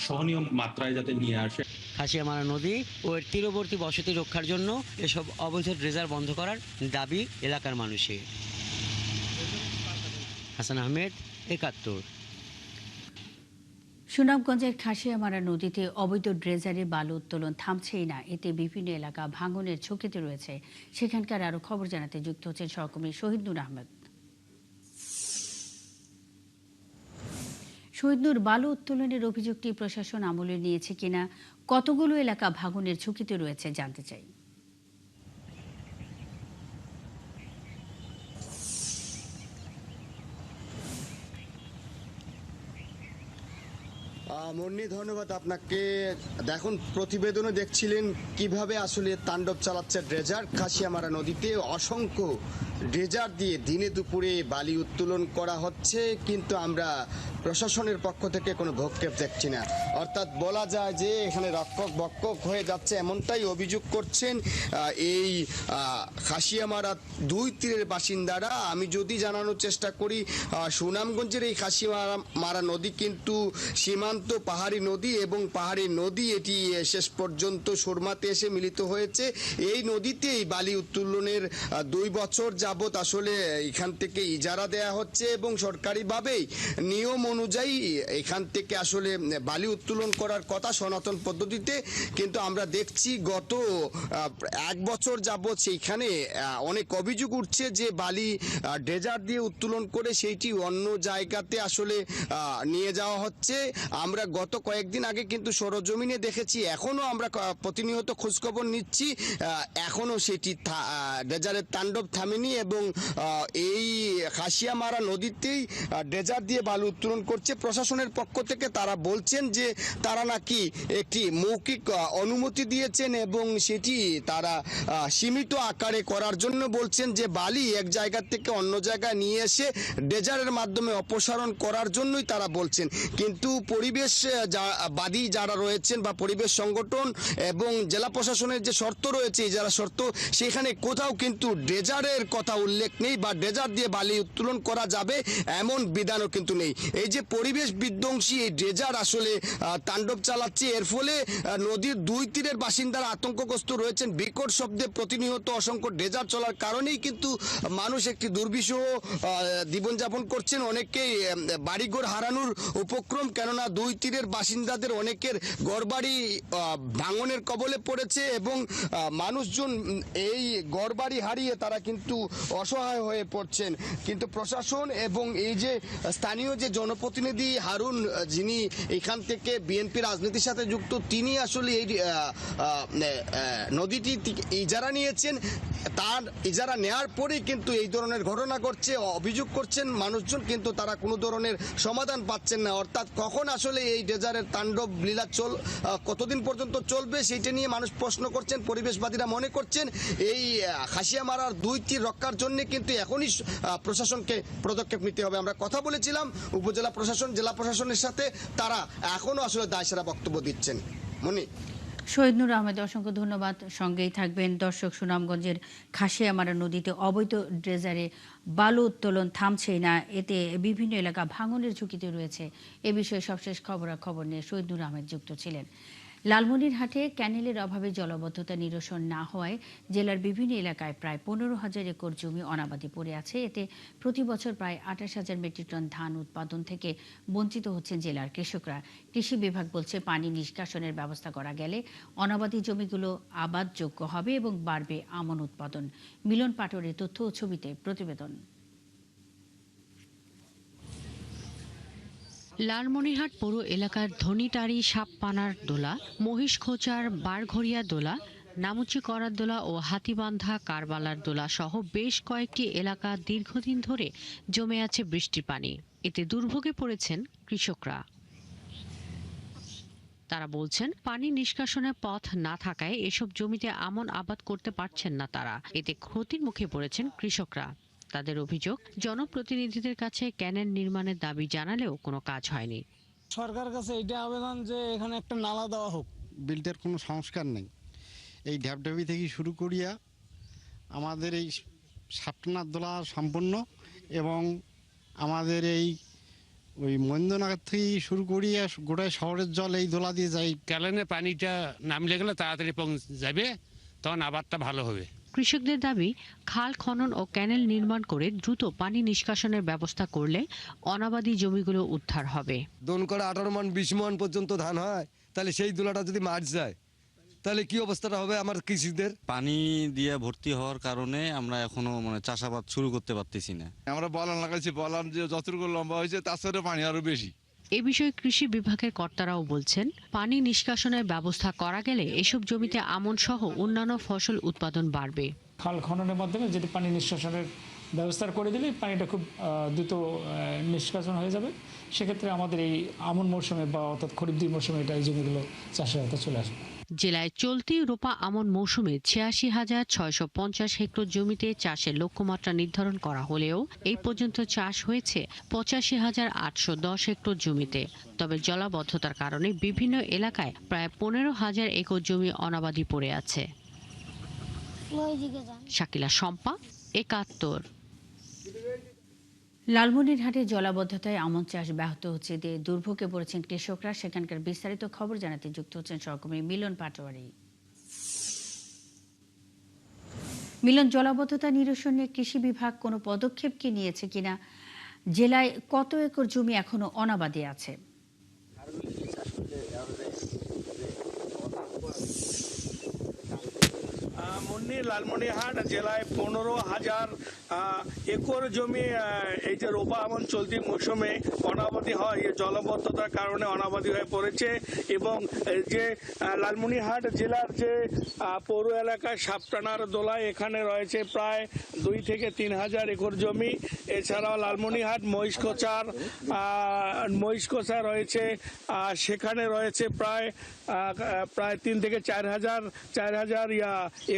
সহনীয় মাত্রায় যাতে নিয়ে আসে। খাসিয়ামারা নদী ও এর তীরবর্তী বসতি রক্ষার জন্য এসব অবৈধ ড্রেজার বন্ধ করার দাবি এলাকার মানুষের। হাসান আহমেদ, ৭১। সুনামগঞ্জের খাসিয়ামারা নদীতে অবৈধ ড্রেজারের বালু উত্তোলন থামছেই না। এতে বিভিন্ন এলাকা ভাঙনের ঝুঁকিতে রয়েছে। সেখানকার আরো খবর জানাতে যুক্ত হচ্ছেন সহকর্মী শহীদ নূর আহমেদ। শহীদ নূর, বালু উত্তোলনের অভিযোগটি প্রশাসন আমলে নিয়েছে কিনা, কতগুলো এলাকা ভাঙনের ঝুঁকিতে রয়েছে জানতে চাই। মুন্নি, ধন্যবাদ আপনাকে। দেখুন, প্রতিবেদনে দেখছিলেন কিভাবে আসলে তাণ্ডব চালাচ্ছে ড্রেজার। খাসিয়ামারা নদীতে অসংখ্য ড্রেজার দিয়ে দিনে দুপুরে বালি উত্তোলন করা হচ্ছে, কিন্তু আমরা প্রশাসনের পক্ষ থেকে কোনো ভ্রুক্ষেপ দেখছি না। অর্থাৎ বলা যায় যে এখানে রক্ষক বক্ষক হয়ে যাচ্ছে, এমনটাই অভিযোগ করছেন এই খাসিয়ামারা দুই তীরের বাসিন্দারা। আমি যদি জানানোর চেষ্টা করি, সুনামগঞ্জের এই খাসিয়ামারা নদী কিন্তু সীমান্ত পাহাড়ি নদী এবং পাহাড়ি নদী এটি শেষ পর্যন্ত সুরমাতে এসে মিলিত হয়েছে। এই নদীতেই বালি উত্তোলনের 2 বছর যাবত আসলে এখান থেকে ইজারা দেয়া হচ্ছে এবং সরকারিভাবেই নিয়ম অনুযায়ী এখান থেকে আসলে বালি উত্তোলন করার কথা সনাতন পদ্ধতিতে, কিন্তু আমরা দেখছি গত 1 বছর যাবত সেইখানে অনেক অভিযোগ উঠছে যে বালি ড্রেজার দিয়ে উত্তোলন করে সেইটি অন্য জায়গাতে আসলে নিয়ে যাওয়া হচ্ছে। আমরা গত কয়েকদিন আগে কিন্তু সরজমিনে দেখেছি, এখনো আমরা প্রতিনিয়ত খোঁজখবর নিচ্ছি, এখনো সেটি ড্রেজারের তাণ্ডব থামেনি এবং এই খাসিয়ামারা নদীতেই ড্রেজার দিয়ে বালু উত্তোলন করছে। প্রশাসনের পক্ষ থেকে তারা বলছেন যে তারা নাকি একটি মৌখিক অনুমতি দিয়েছেন এবং সেটি তারা সীমিত আকারে করার জন্য বলছেন, যে বালি এক জায়গা থেকে অন্য জায়গায় নিয়ে এসে ড্রেজারের মাধ্যমে অপসারণ করার জন্যই তারা বলছেন। কিন্তু পরিবেশ বাদী যারা রয়েছেন বা পরিবেশ সংগঠন এবং জেলা প্রশাসনের যে শর্ত রয়েছে, যারা শর্ত, সেখানে কোথাও কিন্তু ড্রেজারের কথা উল্লেখ নেই বা ড্রেজার দিয়ে বালি উত্তোলন করা যাবে এমন বিধানও কিন্তু নেই। এই যে পরিবেশ বিধ্বংসী এই ড্রেজার আসলে তাণ্ডব চালাচ্ছে, এর ফলে নদীর দুই তীরের বাসিন্দারা আতঙ্কগ্রস্ত রয়েছেন। বিকট শব্দে প্রতিনিয়ত অসংখ্য ড্রেজার চলার কারণেই কিন্তু মানুষ একটি দুর্বিষহ জীবনযাপন করছেন। অনেকেই বাড়িঘর হারানোর উপক্রম, কেননা দুই তীরের বাসিন্দাদের অনেকের ঘরবাড়ি ভাঙনের কবলে পড়েছে এবং মানুষজন এই ঘরবাড়ি হারিয়ে তারা কিন্তু অসহায় হয়ে পড়ছেন। কিন্তু প্রশাসন এবং এই যে স্থানীয় যে জনপ্রতিনিধি হারুন, যিনি এখান থেকে বিএনপি রাজনীতির সাথে যুক্ত, তিনি আসলে এই নদীটি ইজারা নিয়েছেন। তার ইজারা নেওয়ার পরেই কিন্তু এই ধরনের ঘটনা ঘটছে, অভিযোগ করছেন মানুষজন, কিন্তু তারা কোনো ধরনের সমাধান পাচ্ছেন না। অর্থাৎ কখন আসলে এই ড্রেজারের তাণ্ডব লীলা কতদিন পর্যন্ত চলবে সেইটা নিয়ে মানুষ প্রশ্ন করছেন। পরিবেশবাদীরা মনে করছেন এই খাসিয়ামারার দুই তীর রক্ষার জন্য কিন্তু এখনই প্রশাসনকে পদক্ষেপ নিতে হবে। আমরা কথা বলেছিলাম উপজেলা প্রশাসন, জেলা প্রশাসনের সাথে, তারা এখনো আসলে দায়সারা বক্তব্য দিচ্ছেন। মনি, শহীদ নূর আহমেদ, অসংখ্য ধন্যবাদ। সঙ্গেই থাকবেন। দর্শক, সুনামগঞ্জের খাসিয়ামারা নদীতে অবৈধ ড্রেজারে বালু উত্তোলন থামছেই না, এতে বিভিন্ন এলাকা ভাঙনের ঝুঁকিতে রয়েছে। এ বিষয়ে সবশেষ খবরাখবর নিয়ে শহীদ নূর আহমেদ যুক্ত ছিলেন। লালমনিরহাটে ক্যানেলের অভাবে জলাবদ্ধতা নিরসন না হওয়ায় জেলার বিভিন্ন এলাকায় প্রায় 15,000 একর জমি অনাবাদি পড়ে আছে। এতে প্রতি বছর প্রায় 28,000 মেট্রিক টন ধান উৎপাদন থেকে বঞ্চিত হচ্ছেন জেলার কৃষকরা। কৃষি বিভাগ বলছে, পানি নিষ্কাশনের ব্যবস্থা করা গেলে অনাবাদি জমিগুলো আবাদযোগ্য হবে এবং বাড়বে আমন উৎপাদন। মিলন পাটোয়ারির তথ্য ও ছবিতে প্রতিবেদন। লালমনিরহাট পৌর এলাকার ধনিটারি, সাপপানার দোলা, মহিষখোচার বারঘরিয়া দোলা, নামুচি করার দোলা ও হাতিবান্ধা কারবালার দোলা সহ বেশ কয়েকটি এলাকা দীর্ঘদিন ধরে জমে আছে বৃষ্টির পানি। এতে দুর্ভোগে পড়েছেন কৃষকরা। তারা বলছেন, পানি নিষ্কাশনের পথ না থাকায় এসব জমিতে আমন আবাদ করতে পারছেন না তারা। এতে ক্ষতির মুখে পড়েছেন কৃষকরা। তাদের অভিযোগ, জনপ্রতিনিধিদের কাছে ক্যানেল নির্মাণের দাবি জানালেও কোনো কাজ হয়নি। সরকার কাছে এটা আবেদন যে এখানে একটা নালা দেওয়া হোক। বিলটার কোনো সংস্কার নেই। এই ঢ্যাপঢাপি থেকে শুরু করিয়া আমাদের এই সাপটানার দোলা সম্পন্ন এবং আমাদের এই ওই মহেন্দ্রনগর থেকে শুরু করিয়া গোটায় শহরের জল এই দোলা দিয়ে যায়। ক্যানেলে পানিটা নামলে গেলে তাড়াতাড়ি যাবে, তখন আবাদটা ভালো হবে। কৃষকদের দাবি, খাল খনন ও ক্যানেল নির্মাণ করে দ্রুত পানি নিষ্কাশনের ব্যবস্থা করলে অনাবাদি জমিগুলো উদ্ধার হবে। দোন করে 18 মণ 20 মণ পর্যন্ত ধান হয়, তাহলে সেই দোলাটা যদি মার যায় তাহলে কি অবস্থাটা হবে আমার কৃষকদের? পানি দিয়ে ভর্তি হওয়ার কারণে আমরা এখনো চাষাবাদ শুরু করতে পারতেছি না। আমরা বলান লাগাইছি, বলান যে যতটুকু লম্বা হয়েছে তার সাথে পানি আরো বেশি। এ বিষয়ে কৃষি বিভাগের কর্তারাও বলছেন, পানি নিষ্কাশনের ব্যবস্থা করা গেলে এসব জমিতে আমন সহ অন্যান্য ফসল উৎপাদন বাড়বে। খাল খননের মাধ্যমে যদি পানি নিষ্কাশনের ব্যবস্থা করে দিলে পানিটা খুব দ্রুত নিষ্কাশন হয়ে যাবে। সেক্ষেত্রে আমাদের এই আমন মৌসুমে বা অর্থাৎ খরিফ মৌসুমে এটা এই জমিগুলো চাষের হাতে চলে আসবে। জেলায় চলতি রোপা আমন মৌসুমে 86,650 হেক্টর জমিতে চাষের লক্ষ্যমাত্রা নির্ধারণ করা হলেও এই পর্যন্ত চাষ হয়েছে 85,810 হেক্টর জমিতে। তবে জলাবদ্ধতার কারণে বিভিন্ন এলাকায় প্রায় 15,000 একর জমি অনাবাদি পড়ে আছে। শাকিলা শম্পা, 71। লালমনিরহাটে জলাবদ্ধতায় আমন চাষ ব্যাহত হচ্ছে, এতে দুর্ভোগে পড়েছেন কৃষকরা। সেখানকার বিস্তারিত খবর জানাতে যুক্ত হচ্ছেন সহকর্মী মিলন পাটোয়ারি। মিলন, জলাবদ্ধতা নিরসনে কৃষি বিভাগ কোনো পদক্ষেপ কি নিয়েছে কিনা? জেলায় কত একর জমি এখনো অনাবাদি আছে? লালমনিরহাট জেলায় 15,000 একর জমি এই যে রোপা আমন চলতি মৌসুমে অনাবাদি হয়, জলবদ্ধতার কারণে অনাবাদি হয়ে পড়েছে। এবং যে লালমনিরহাট জেলার যে পৌর এলাকায় সাপটানার দোলা, এখানে রয়েছে প্রায় 2 থেকে 3,000 একর জমি। এছাড়াও লালমনিরহাট মহিষকোচা রয়েছে, সেখানে রয়েছে প্রায় 3 থেকে 4,000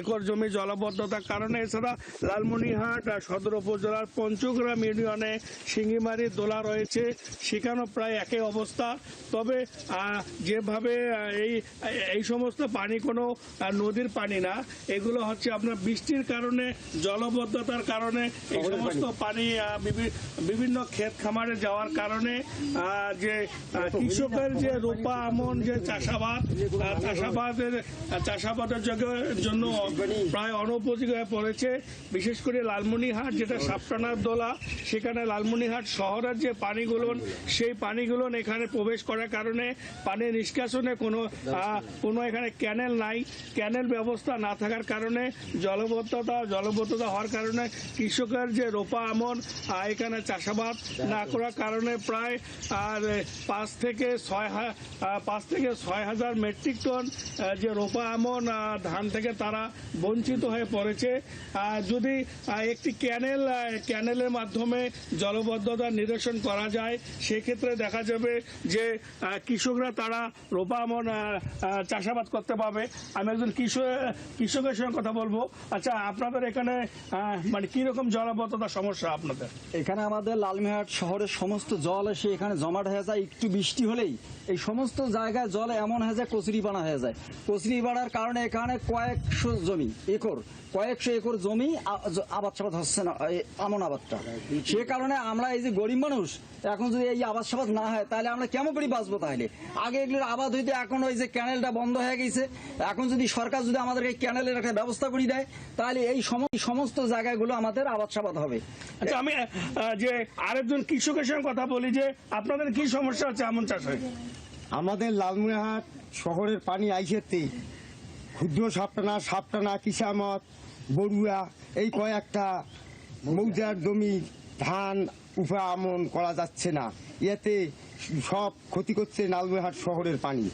একর জমি জলাবদ্ধতার কারণে। এছাড়া লালমনিরহাট সদর উপজেলার পঞ্চগ্রাম ইউনিয়নে সিঙ্গিমারি দোলা রয়েছে, সেখানেও প্রায় একই অবস্থা। তবে যেভাবে এই সমস্ত পানি কোনো নদীর পানি না, এগুলো হচ্ছে আপনার বৃষ্টির কারণে, জলবদ্ধতার কারণে এই সমস্ত পানি বিভিন্ন ক্ষেত খামারে যাওয়ার কারণে যে কৃষকের যে রোপা আমন যে চাষাবাদের জন্য প্রায় অনুপযোগী হয়ে পড়েছে। বিশেষ করে লালমনিরহাট যেটা সাপটানার দোলা, সেখানে লালমনিরহাট শহরের যে পানিগুলো, সেই পানিগুলো এখানে প্রবেশ করার কারণে পানি নিষ্কাশনে কোনো এখানে ক্যানেল নাই। ক্যানেল ব্যবস্থা না থাকার কারণে জলবদ্ধতা হওয়ার কারণে কৃষকের যে রোপা আমন এখানে চাষাবাদ না করার কারণে প্রায় 5 থেকে 6,000 মেট্রিক টন যে রোপা আমন ধান থেকে তারা বঞ্চিত হয়ে পড়েছে। যদি একটি ক্যানেলের মাধ্যমে জলবদ্ধতা নিরসন করা যায়, সেক্ষেত্রে দেখা যাবে যে কৃষকরা তারা রোপা আমন চাষাবাদ করতে পারবে। আমি একজন কৃষকের সঙ্গে কথা বলবো। আচ্ছা, আপনাদের এখানে মানে কিরকম জলবদ্ধতার সমস্যা আপনাদের এখানে? আমাদের লালমনিরহাট শহরের সমস্ত জল এসে এখানে জমাট হয়ে যায়। একটু বৃষ্টি হলেই এই সমস্ত জায়গায় জল এমন হয়ে যায় কচুরিপানা হয়ে যায়। কচুরিপানার কারণে এখানে কয়েকশো একর জমি আবাদ হচ্ছে না, আমন আবাদটা। সে কারণে আমরা এই যে গরিব মানুষ, এখন যদি এই আবাদ সাবাদ না হয় তাহলে আমরা কেমন করে বাঁচবো? তাহলে আগে এগুলোর আবাদ হইতে, এখন ওই যে ক্যানেলটা বন্ধ হয়ে গেছে, এখন যদি সরকার যদি আমাদের এই ক্যানেলের একটা ব্যবস্থা করে দেয়, তাহলে এই সমস্ত জায়গাগুলো আমাদের আবাদ সাবাদ হবে। আচ্ছা, আমি যে আরেকজন কৃষকের সঙ্গে কথা বলি যে আপনাদের কি সমস্যা আছে আমন চাষে? আমাদের লালমনিরহাট শহরের পানি আইসেতে ক্ষুদ্র সাপটানা কিসামত বড়ুয়া এই কয়েকটা মৌজার জমি ধান উফা আমন করা যাচ্ছে না। এতে সব ক্ষতি করছে লালমনিরহাট শহরের পানি।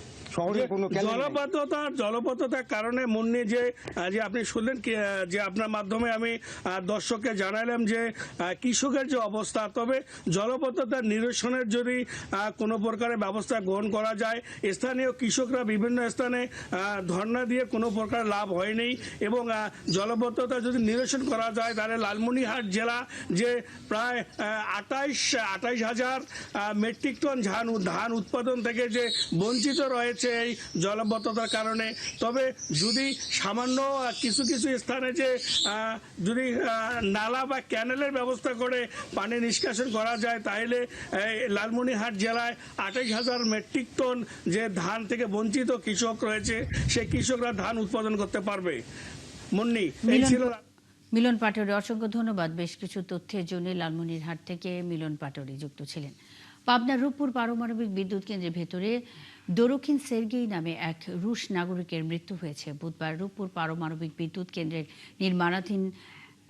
জলবদ্ধতার কারণে মুন্নি যে আপনি শুনলেন, যে আপনার মাধ্যমে আমি দর্শককে জানালাম যে কৃষকের যে অবস্থা। তবে জলবদ্ধতার নিরসনের যদি কোনো প্রকারের ব্যবস্থা গ্রহণ করা যায়, স্থানীয় কৃষকরা বিভিন্ন স্থানে ধর্ণা দিয়ে কোনো প্রকার লাভ হয়নি। এবং জলবদ্ধতা যদি নিরসন করা যায়, তাহলে লালমনিরহাট জেলা যে প্রায় 28,000 মেট্রিক টন ধান উৎপাদন থেকে যে বঞ্চিত রয়েছে এই জলবদ্ধতার কারণে। তবে যদি সামান্য কিছু স্থানে যে যদি নালা বা ক্যানেলের ব্যবস্থা করে পানি নিষ্কাশন করা যায়, তাহলে লালমনিরহাট জেলায় 28,000 মেট্রিক টন যে ধান থেকে বঞ্চিত কৃষক রয়েছে, সেই কৃষকরা ধান উৎপাদন করতে পারবে। মুন্নি, এই ছিল। মিলন পাটোয়ারি, অসংখ্য ধন্যবাদ। বেশ কিছু তথ্যের জন্য লালমনিরহাট থেকে মিলন পাটোয়ারি যুক্ত ছিলেন। পাবনার রূপপুর পারমাণবিক বিদ্যুৎ কেন্দ্রের ভেতরে দোরোখিন সের্গেই নামে এক রুশ নাগরিকের মৃত্যু হয়েছে। বুধবার রূপপুর পারমাণবিক বিদ্যুৎ কেন্দ্রের নির্মাণাধীন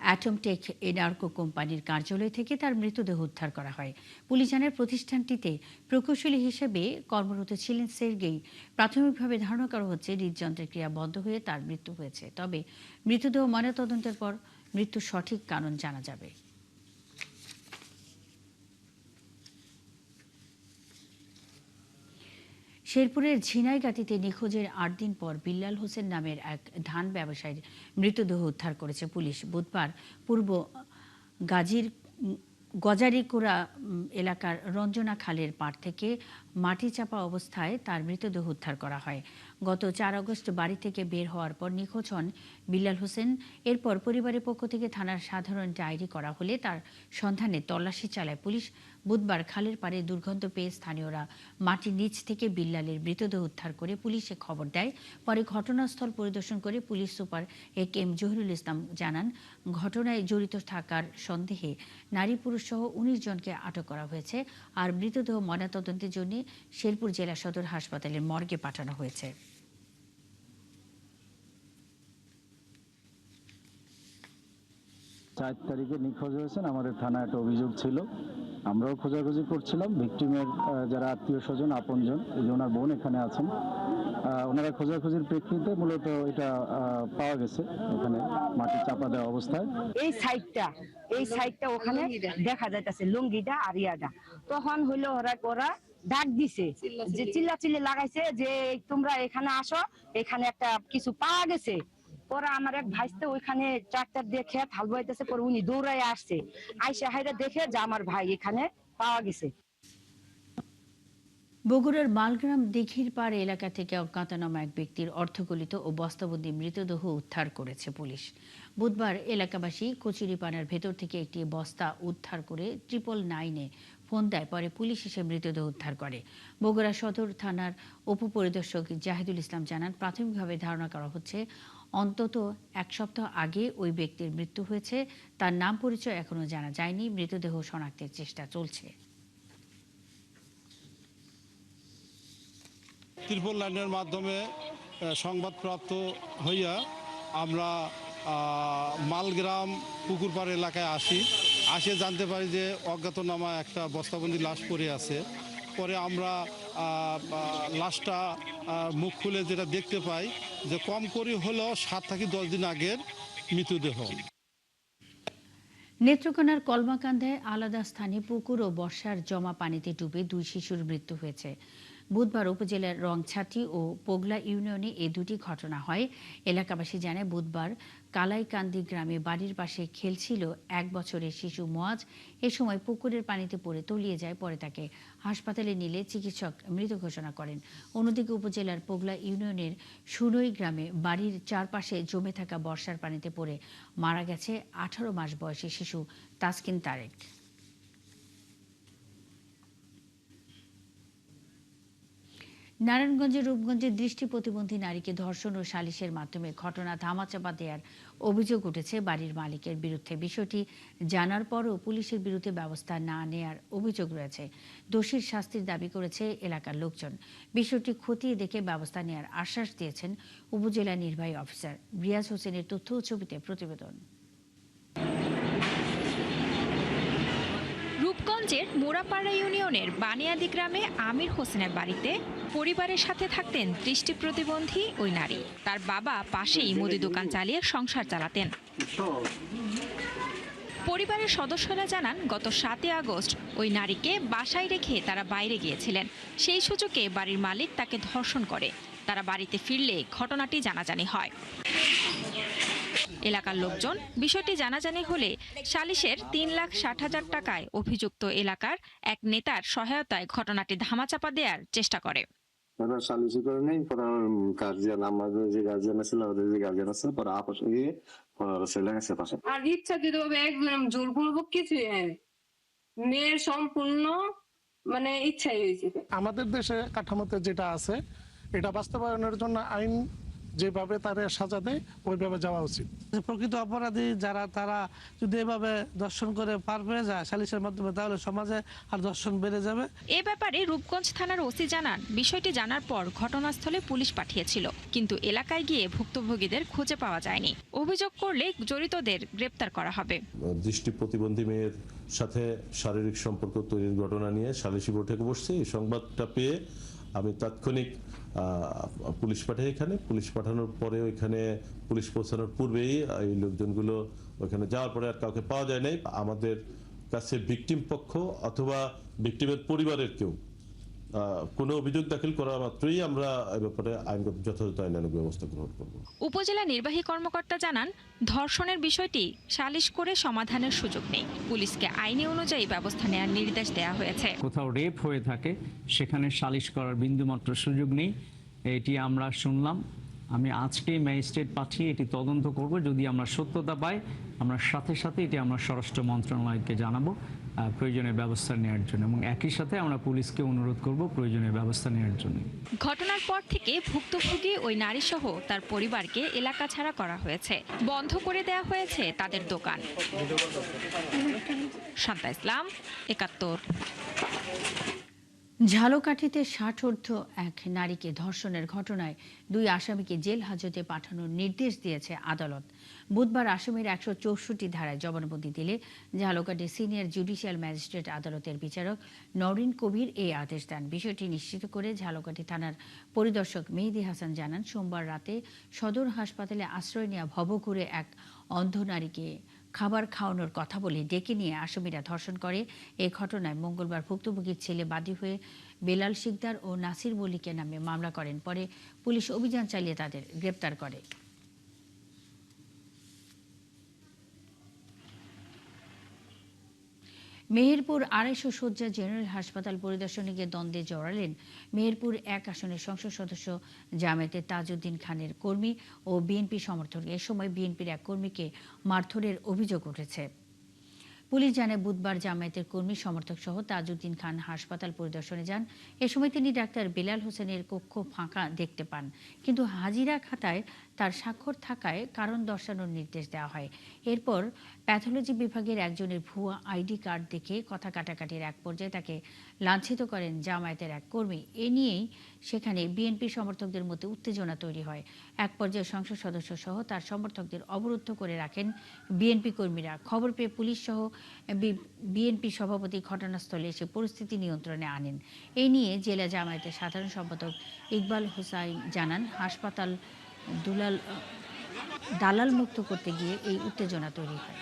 অ্যাটমটেক এনার্কো কোম্পানির কার্যালয় থেকে তার মৃতদেহ উদ্ধার করা হয়। পুলিশ জানায় প্রতিষ্ঠানটিতে প্রকৌশলী হিসেবে কর্মরত ছিলেন সের্গেই। প্রাথমিকভাবে ধারণা করা হচ্ছে হৃদযন্ত্রের ক্রিয়া বন্ধ হয়ে তার মৃত্যু হয়েছে। তবে মৃতদেহ ময়নাতদন্তের পর মৃত্যুর সঠিক কারণ জানা যাবে। শেরপুরের ঝিনাইগাতিতে নিখোঁজের 8 দিন পর বিল্লাল হোসেন নামের এক ধান ব্যবসায়ীর মৃতদেহ উদ্ধার করেছে পুলিশ। বুধবার পূর্ব গজারিকোড়া এলাকার রঞ্জনা খালের পাড় থেকে মাটি চাপা অবস্থায় তার মৃতদেহ উদ্ধার করা হয়। গত 4 আগস্ট বাড়ি থেকে বের হওয়ার পর নিখোঁজ হন বিল্লাল হোসেন। এরপর পরিবারের পক্ষ থেকে থানার সাধারণ ডায়েরি করা হলে তার সন্ধানে তল্লাশি চালায় পুলিশ। বুধবার খালের পাড়ে দুর্গন্ধ পেয়ে স্থানীয়রা মাটির নিচ থেকে বিল্লালের মৃতদেহ উদ্ধার করে পুলিশে খবর দেয়। পরে ঘটনাস্থল পরিদর্শন করে পুলিশ সুপার AK-M জহিরুল ইসলাম জানান, ঘটনায় জড়িত থাকার সন্দেহে নারী পুরুষ সহ 19 জনকে আটক করা হয়েছে। আর মৃতদেহ ময়নাতদন্তের জন্য শেরপুর জেলা সদর হাসপাতালের মর্গে পাঠানো হয়েছে। 4 তারিখে নিখোঁজ হয়েছেন। আমাদের থানায় একটা অভিযোগ ছিল, আমরাও খোঁজাখুঁজি করছিলাম। ভিকটিমের যারা আত্মীয় স্বজন আপনজন, এই যে ওনার বোন এখানে আছেন, ওনারা খোঁজাখুঁজির প্রেক্ষিতে মূলত এটা পাওয়া গেছে এখানে মাটি চাপা দেওয়া অবস্থায়। এই সাইডটা ওখানে দেখা যাইতেছে লুঙ্গিটা আর ইয়াটা। তখন হইলো ওরা ডাক দিছে, যে চিল্লাচিল্লি লাগাইছে যে তোমরা এখানে আসো, এখানে একটা কিছু পাওয়া গেছে। পরে আমার এক ভাইস্তে ওইখানে ট্রাক্টর দিয়ে খেত হাল বইতেছে, পরে উনি দৌড়ায় আসছে, আইসা হাইরা দেখে যে আমার ভাই এখানে পাওয়া গেছে। বগুড়ার মালগ্রাম দিঘির পাড় এলাকা থেকে অজ্ঞাতনামা এক ব্যক্তির অর্ধগলিত ও বস্তাবন্দি মৃতদেহ উদ্ধার করেছে পুলিশ। বুধবার এলাকাবাসী কচুরিপানার ভেতর থেকে একটি বস্তা উদ্ধার করে 999-এ ফোন দেয়, পরে পুলিশ এসে মৃতদেহ উদ্ধার করে। বগুড়া সদর থানার উপপরিদর্শক জাহিদুল ইসলাম জানান, প্রাথমিকভাবে ধারণা করা হচ্ছে অন্তত এক সপ্তাহ আগে ওই ব্যক্তির মৃত্যু হয়েছে। তার নাম পরিচয় এখনো জানা যায়নি। মৃতদেহ শনাক্তের চেষ্টা চলছে। ত্রিপল লাইনের মাধ্যমে সংবাদপ্রাপ্ত হইয়া আমরা মালগ্রাম পুকুরপাড় এলাকায় আসে জানতে পারি যে অজ্ঞাতনামা একটা বস্তাবন্দি লাশ পড়ে আছে। পরে আমরা লাশটা মুখ খুলে যেটা দেখতে পাই যে কম করে হলেও 7 থেকে 10 দিন আগের মৃতদেহ। নেত্রকোনার কলমাকান্দায় আলাদা স্থানে পুকুর ও বর্ষার জমা পানিতে ডুবে 2 শিশুর মৃত্যু হয়েছে। বুধবার উপজেলার রংছাটি ও পোগলা ইউনিয়নে এই দুটি ঘটনা হয়। এলাকাবাসী জানায়, বুধবার কালাইকান্দি গ্রামে বাড়ির পাশে খেলছিল 1 বছরের শিশু মুয়াজ। এ সময় পুকুরের পানিতে পড়ে তলিয়ে যায়। পরে তাকে হাসপাতালে নিলে চিকিৎসক মৃত ঘোষণা করেন। অন্যদিকে উপজেলার পোগলা ইউনিয়নের সুনই গ্রামে বাড়ির চারপাশে জমে থাকা বর্ষার পানিতে পড়ে মারা গেছে 18 মাস বয়সী শিশু তাসকিন তারেক। নারায়ণগঞ্জের রূপগঞ্জে দৃষ্টি প্রতিবন্ধী নারীকে ধর্ষণ ও সালিশের মাধ্যমে ঘটনা ধামাচাপা দেওয়ার অভিযোগ উঠেছে বাড়ির মালিকের বিরুদ্ধে। বিষয়টি জানার পরও পুলিশের বিরুদ্ধে ব্যবস্থা না নেয়ার অভিযোগ রয়েছে। দোষীর শাস্তির দাবি করেছে এলাকার লোকজন। বিষয়টি খতিয়ে দেখে ব্যবস্থা নেয়ার আশ্বাস দিয়েছেন উপজেলা নির্বাহী অফিসার। রিয়াজ হোসেনের তথ্য ও ছবিতে প্রতিবেদন। রূপগঞ্জের মোড়াপাড়া ইউনিয়নের বানিয়াদি গ্রামে আমির হোসেনের বাড়িতে পরিবারের সাথে থাকতেন দৃষ্টি প্রতিবন্ধী ওই নারী। তার বাবা পাশেই মুদি দোকান চালিয়ে সংসার চালাতেন। পরিবারের সদস্যরা জানান, গত 7 আগস্ট ওই নারীকে বাসায় রেখে তারা বাইরে গিয়েছিলেন। সেই সুযোগে বাড়ির মালিক তাকে ধর্ষণ করে। তারা বাড়িতে ফিরলে ঘটনাটি জানাজানি হয়। এলাকার লোকজন বিষয়টি জানাজানি হলে সালিশের 3,60,000 টাকায় অভিযুক্ত এলাকার এক নেতার সহায়তায় ঘটনাটি ধামাচাপা দেওয়ার চেষ্টা করে। ওরা সালিশি করে নেই, পরে গার্জিয়ান, আমাদের যে গার্জিয়ান ছিল, ওদের যে গার্জিয়ান আছে, পরে আপস গিয়ে ছেলে গেছে পাশে। আর ইচ্ছা দিতে হবে একদম জোর করবো কিছু মেয়ের সম্পূর্ণ ইচ্ছাই হয়েছে। আমাদের দেশে কাঠামোতে যেটা আছে এটা বাস্তবায়নের জন্য আইন যেভাবে তারা সাজা দেয় ওইভাবে যাওয়া উচিত। প্রকৃত অপরাধী যারা, তারা যদি এভাবে দর্শন করে পার পেয়ে যায় সালিশের মাধ্যমে, তাহলে সমাজে আর দর্শন বেড়ে যাবে। এ ব্যাপারে রূপগঞ্জ থানার ওসি জানান, বিষয়টি জানার পর ঘটনাস্থলে পুলিশ পাঠিয়েছিল, কিন্তু এলাকায় গিয়ে ভুক্তভোগীদের খুঁজে পাওয়া যায়নি। অভিযোগ করলে জড়িতদের গ্রেপ্তার করা হবে। দৃষ্টি প্রতিবন্ধী মেয়ের সাথে শারীরিক সম্পর্ক তৈরির ঘটনা নিয়ে সালিশি বৈঠকে বসছে। এই সংবাদটা পেয়ে আমি তাৎক্ষণিক পুলিশ পাঠাই এখানে। পুলিশ পাঠানোর পরে ওইখানে পুলিশ পৌঁছানোর পূর্বেই এই লোকজনগুলো ওইখানে যাওয়ার পরে আর কাউকে পাওয়া যায় নাই। আমাদের কাছে ভিকটিম পক্ষ অথবা ভিকটিমের পরিবারের কেউ কোনো অভিযোগ দাখিল করা মাত্রই আমরা এই ব্যাপারে আইনগত যথাযথ আইনানুগ ব্যবস্থা গ্রহণ করব। উপজেলা নির্বাহী কর্মকর্তা জানান, ধর্ষণের বিষয়টি সালিশ করে সমাধানের সুযোগ নেই। পুলিশকে আইনি অনুযায়ী ব্যবস্থা নেওয়ার নির্দেশ দেওয়া হয়েছে। কোথাও রেপ হয়ে থাকে সেখানে সালিশ করার বিন্দুমাত্র সুযোগ নেই, এটি আমরা শুনলাম। আমি আজকে ম্যাজিস্ট্রেট পাঠিয়ে এটি তদন্ত করব। যদি আমরা সত্যতা পাই, আমরা সাথে সাথে এটি আমরা স্বরাষ্ট্র মন্ত্রণালয়কে জানাবো প্রয়োজনীয় ব্যবস্থা নেওয়ার জন্য, এবং একই সাথে আমরা পুলিশকে অনুরোধ করব প্রয়োজনীয় ব্যবস্থা নেওয়ার জন্য। ঘটনার পর থেকে ভুক্তভোগী ওই নারী সহ তার পরিবারকে এলাকা ছাড়া করা হয়েছে। বন্ধ করে দেওয়া হয়েছে তাদের দোকান। শান্তা ইসলাম, 71। ঝালকাঠিতে 60 এক নারীকে ধর্ষণের ঘটনায় 2 আসামিকে জেল হাজতে পাঠানোর নির্দেশ দিয়েছে আদালত। বুধবার আসামির 164 ধারায় জবানবন্দি দিলে ঝালকাঠি সিনিয়র জুডিশিয়াল ম্যাজিস্ট্রেট আদালতের বিচারক নরিন কবির এই আদেশ দেন। বিষয়টি নিশ্চিত করে ঝালকাঠি থানার পরিদর্শক মেহেদি হাসান জানান, সোমবার রাতে সদর হাসপাতালে আশ্রয় নেওয়া ভবঘুরে এক অন্ধ নারীকে খাবার খাওয়ানোর কথা বলে ডেকে নিয়ে আসামিরা ধর্ষণ করে। এই ঘটনায় মঙ্গলবার ভুক্তভোগীর ছেলে বাদী হয়ে বেলাল শিকদার ও নাসির মল্লিকের নামে মামলা করেন। পরে পুলিশ অভিযান চালিয়ে তাদের গ্রেপ্তার করে। মেহেরপুর 250 শয্যা জেনারেল হাসপাতাল পরিদর্শনে গিয়ে দ্বন্দ্বে জড়ালেন মেহেরপুর 1 আসনের সংসদ সদস্য জামায়াতে তাজউদ্দিন খানের কর্মী ও বিএনপি সমর্থক। এ সময় বিএনপির এক কর্মীকে মারধরের অভিযোগ উঠেছে। পুলিশ জানায় বুধবার জামায়াতের কর্মী সমর্থক সহ তাজউদ্দিন খান হাসপাতাল পরিদর্শনে যান। এ সময় তিনি ডাক্তার বেলাল হোসেনের কক্ষ ফাঁকা দেখতে পান, কিন্তু হাজিরা খাতায় তার স্বাক্ষর থাকায় কারণ দর্শানোর নির্দেশ দেওয়া হয়। এরপর প্যাথোলজি বিভাগের একজনের ভুয়া আইডি কার্ড দেখে কথা কাটাকাটির এক পর্যায়ে তাকে লাঞ্ছিত করেন জামায়াতের এক কর্মী। এ নিয়েই সেখানে বিএনপি সমর্থকদের মধ্যে উত্তেজনা তৈরি হয়। এক পর্যায়ে সংসদ সদস্য সহ তার সমর্থকদের অবরুদ্ধ করে রাখেন বিএনপি কর্মীরা। খবর পেয়ে পুলিশ সহ বিএনপি সভাপতি ঘটনাস্থলে এসে পরিস্থিতি নিয়ন্ত্রণে আনেন। এ নিয়ে জেলা জামায়াতের সাধারণ সম্পাদক ইকবাল হোসাইন জানান, হাসপাতাল দালাল মুক্ত করতে গিয়ে এই উত্তেজনা তৈরি হয়।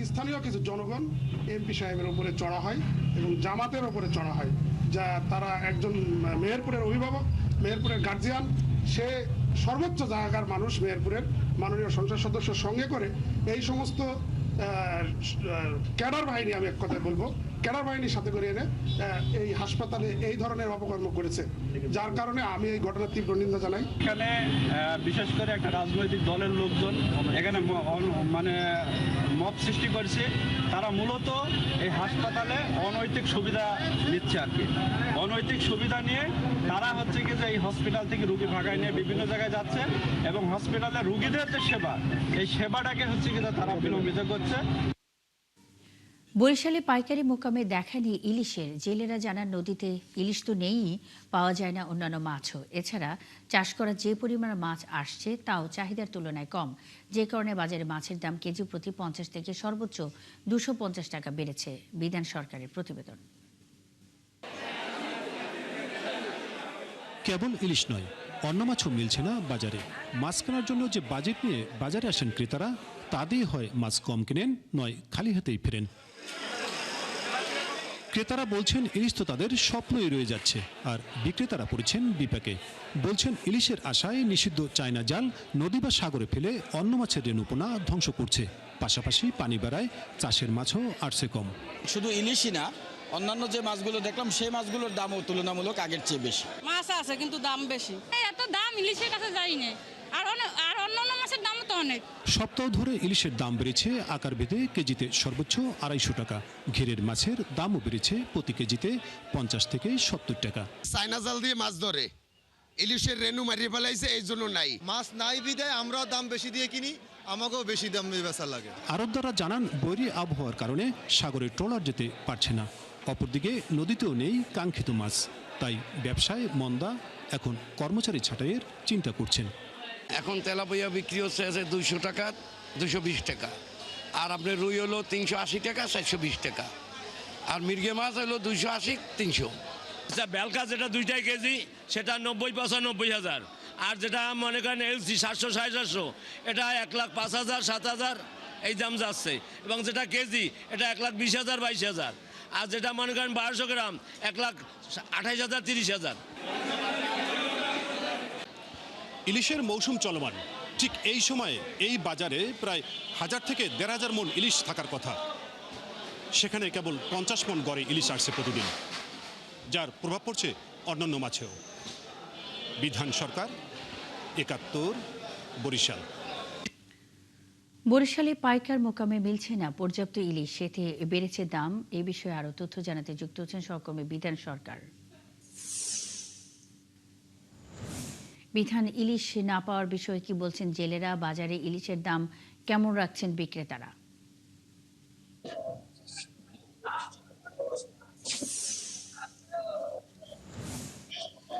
স্থানীয় কিছু জনগণ এমপি সাহেবের উপরে চড়া হয় এবং জামাতের উপরে চড়া হয়, যা তারা একজন মেহেরপুরের অভিভাবক, মেহেরপুরের গার্জিয়ান, সে সর্বোচ্চ জায়গার মানুষ, মেহেরপুরের মাননীয় সংসদ সদস্যের সঙ্গে করে এই সমস্ত ক্যাডার বাহিনী, আমি এক কথায় বলবো ক্যাডার বাহিনীর সাথে করে এনে এই হাসপাতালে এই ধরনের অপকর্ম করেছে, যার কারণে আমি এই ঘটনার তীব্র নিন্দা জানাই। এখানে বিশেষ করে একটা রাজনৈতিক দলের লোকজন এখানে মানে মব সৃষ্টি করছে। তারা মূলত এই হাসপাতালে অনৈতিক সুবিধা নিচ্ছে আর কি। অনৈতিক সুবিধা নিয়ে তারা হচ্ছে কি যে এই হসপিটাল থেকে রুগী ভাগায় নিয়ে বিভিন্ন জায়গায় যাচ্ছে এবং হসপিটালে রুগীদের যে সেবা, এই সেবাটাকে হচ্ছে কি তারা বিলম্বিত করছে। বরিশালে পাইকারি মোকামে দেখা নেই ইলিশের। জেলেরা জানান, নদীতে ইলিশ তো নেই, পাওয়া যায় না অন্যান্য মাছও। এছাড়া চাষ করা যে পরিমাণ মাছ আসছে তাও চাহিদার তুলনায় কম, যে কারণে বাজারে মাছের দাম কেজি প্রতি 50 থেকে সর্বোচ্চ 250 টাকা বেড়েছে। বিধান সরকারের প্রতিবেদন। কেবল ইলিশ নয়, অন্য মাছও মিলছে না বাজারে। মাছ কেনার জন্য যে বাজেট নিয়ে বাজারে আসেন ক্রেতারা, তা দিয়ে হয় মাছ কম কেনেন, নয় খালি হাতেই ফেরেন। ক্রেতারা বলছেন ইলিশ তো তাদের স্বপ্নই রয়ে যাচ্ছে, আর বিক্রেতারা পড়েছেন বিপাকে। বলছেন ইলিশের আশায় নিষিদ্ধ চায়না জাল নদী বা সাগরে ফেলে অন্য মাছের রেণুপোনা ধ্বংস করছে। পাশাপাশি পানি বাড়ায় চাষের মাছও আসছে কম। শুধু ইলিশই না, অন্যান্য যে মাছগুলো দেখলাম সেই মাছগুলোর দামও তুলনামূলক আগের চেয়ে বেশি। মাছ আছে কিন্তু দাম বেশি। এত দাম ইলিশের কাছে যাই না, আর অন্যান্য মাছের দাম তো অনেক। সপ্তাহ ধরে ইলিশের দাম বেড়েছে আকার ভেদে কেজিতে সর্বোচ্চ 250 টাকা। ঘেরের মাছের দামও বেড়েছে প্রতি কেজিতে 50 থেকে 70 টাকা। চায়না জাল দিয়ে মাছ ধরে, ইলিশের রেণু মারিয়ে ফেলাইছে, এই জন্য নাই মাছ নাই বিদায় আমরাও দাম বেশি দিয়ে কিনি, আমাকেও বেশি দাম দিয়ে বেচা লাগে। আড়তদাররা জানান, বৈরী আবহাওয়ার কারণে সাগরে ট্রলার যেতে পারছে না। অপরদিকে নদীতেও নেই কাঙ্ক্ষিত মাছ, তাই ব্যবসায় মন্দা। এখন কর্মচারী ছাঁটাইয়ের চিন্তা করছেন। এখন তেলাপিয়া বিক্রি হচ্ছে 200 টাকা, 220 টাকা, আর আপনার রুই হলো 380 টাকা, 420 টাকা, আর মির্গে মাছ হলো 280, 300। বেলকা যেটা 2 কেজি সেটা 90-95 হাজার, আর যেটা মনে করেন এলসি 700-750, এটা 1,05,000, 7,000 এই দাম যাচ্ছে। এবং যেটা কেজি এটা 1,20,000, 22,000, আর যেটা মনে করেন 1200 গ্রাম 1,28,000, 30,000। ইলিশের মৌসুম চলমান। ঠিক এই সময়ে এই বাজারে প্রায় 1000 থেকে 1,500 মণ ইলিশ থাকার কথা। সেখানে কেবল 50 মণ গড়ে ইলিশ আসছে প্রতিদিন, যার প্রভাব পড়ছে অন্যান্য মাছেও। বিধান সরকার, 71, বরিশাল। বরিশালে পাইকার মোকামে মিলছে না পর্যাপ্ত ইলিশ, এতে বেড়েছে দাম। এ বিষয়ে আরো তথ্য জানাতে যুক্ত হচ্ছেন সহকর্মী বিধান সরকার। বিধান, ইলিশ না পাওয়ার বিষয়ে কি বলছেন জেলেরা? বাজারে ইলিশের দাম কেমন রাখছেন বিক্রেতারা?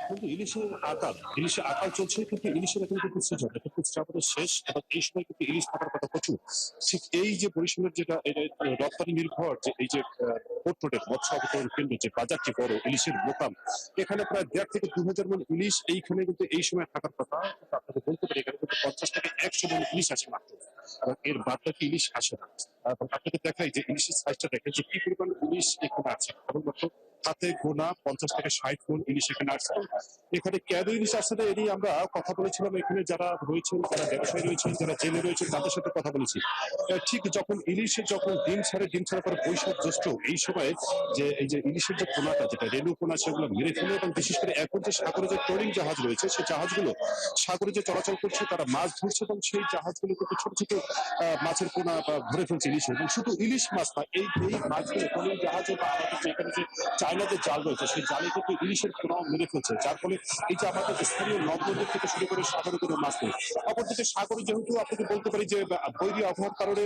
কিন্তু ইলিশের আকাল চলছে, কিন্তু ইলিশের এখন কিন্তু সিজন, এখন খুচরা শেষ, এবং এই সময় কিন্তু ইলিশ থাকার কথা প্রচুর। ঠিক এই যে বরিশালের যেটা রপ্তানি নির্ভর যে এই যে পোর্ট রোডের মৎস্য অবতরণ কেন্দ্র, যে বাজারটি বড় ইলিশের মোকাম, এখানে প্রায় 1,500 থেকে 2,000 মণ ইলিশ এইখানে কিন্তু এই সময় থাকার কথা। আপনাকে বলতে পারি এখানে কিন্তু 50 থেকে 100 মণ ইলিশ আসে মাত্র, এবং এর বাদ বাকি ইলিশ আসে না। এবং আপনাকে দেখাই যে ইলিশের সাইজটা দেখেন যে কি পরিমাণ ইলিশ এখানে আছে। কেবলমাত্র হাতে গোনা 50 থেকে 60 মণ ইলিশ এখানে আসছে। এখানে কেন ইলিশ আসছে না এ নিয়ে আমরা কথা বলেছিলাম, এখানে যারা রয়েছেন, যারা ব্যবসায়ী রয়েছেন, যারা জেলে রয়েছেন, তাদের সাথে কথা বলেছি। ঠিক যখন ইলিশের যখন ডিম ছাড়ার পরে বৈশাখ জ্যৈষ্ঠ এই সময় যে এই যে ইলিশের যে পোনাটা, যেটা রেণু পোনা, সেগুলো মেরে ফেলে, এবং বিশেষ করে এখন যে সাগরে যে ট্রলিং জাহাজ রয়েছে, সেই জাহাজগুলো সাগরে যে চলাচল করছে, তারা মাছ ধরছে এবং সেই জাহাজগুলো কিন্তু ছোট ছোট মাছের পোনা ধরে ফেলছে ইলিশ। এবং শুধু ইলিশ মাছ না, এই মাছগুলো ট্রলিং জাহাজে বা আমাদের যে এখানে যে চায়না যে জাল রয়েছে, সেই জালে কিন্তু ইলিশের পোনাও মেরে ফেলছে, যার ফলে এই যে আমাদের স্থানীয় নদনদী থেকে শুরু করে সাগরে কোনো মাছ নেই। অপরদিকে সাগরে যেহেতু আপনাকে বলতে পারি যে বৈরী আবহাওয়ার কারণে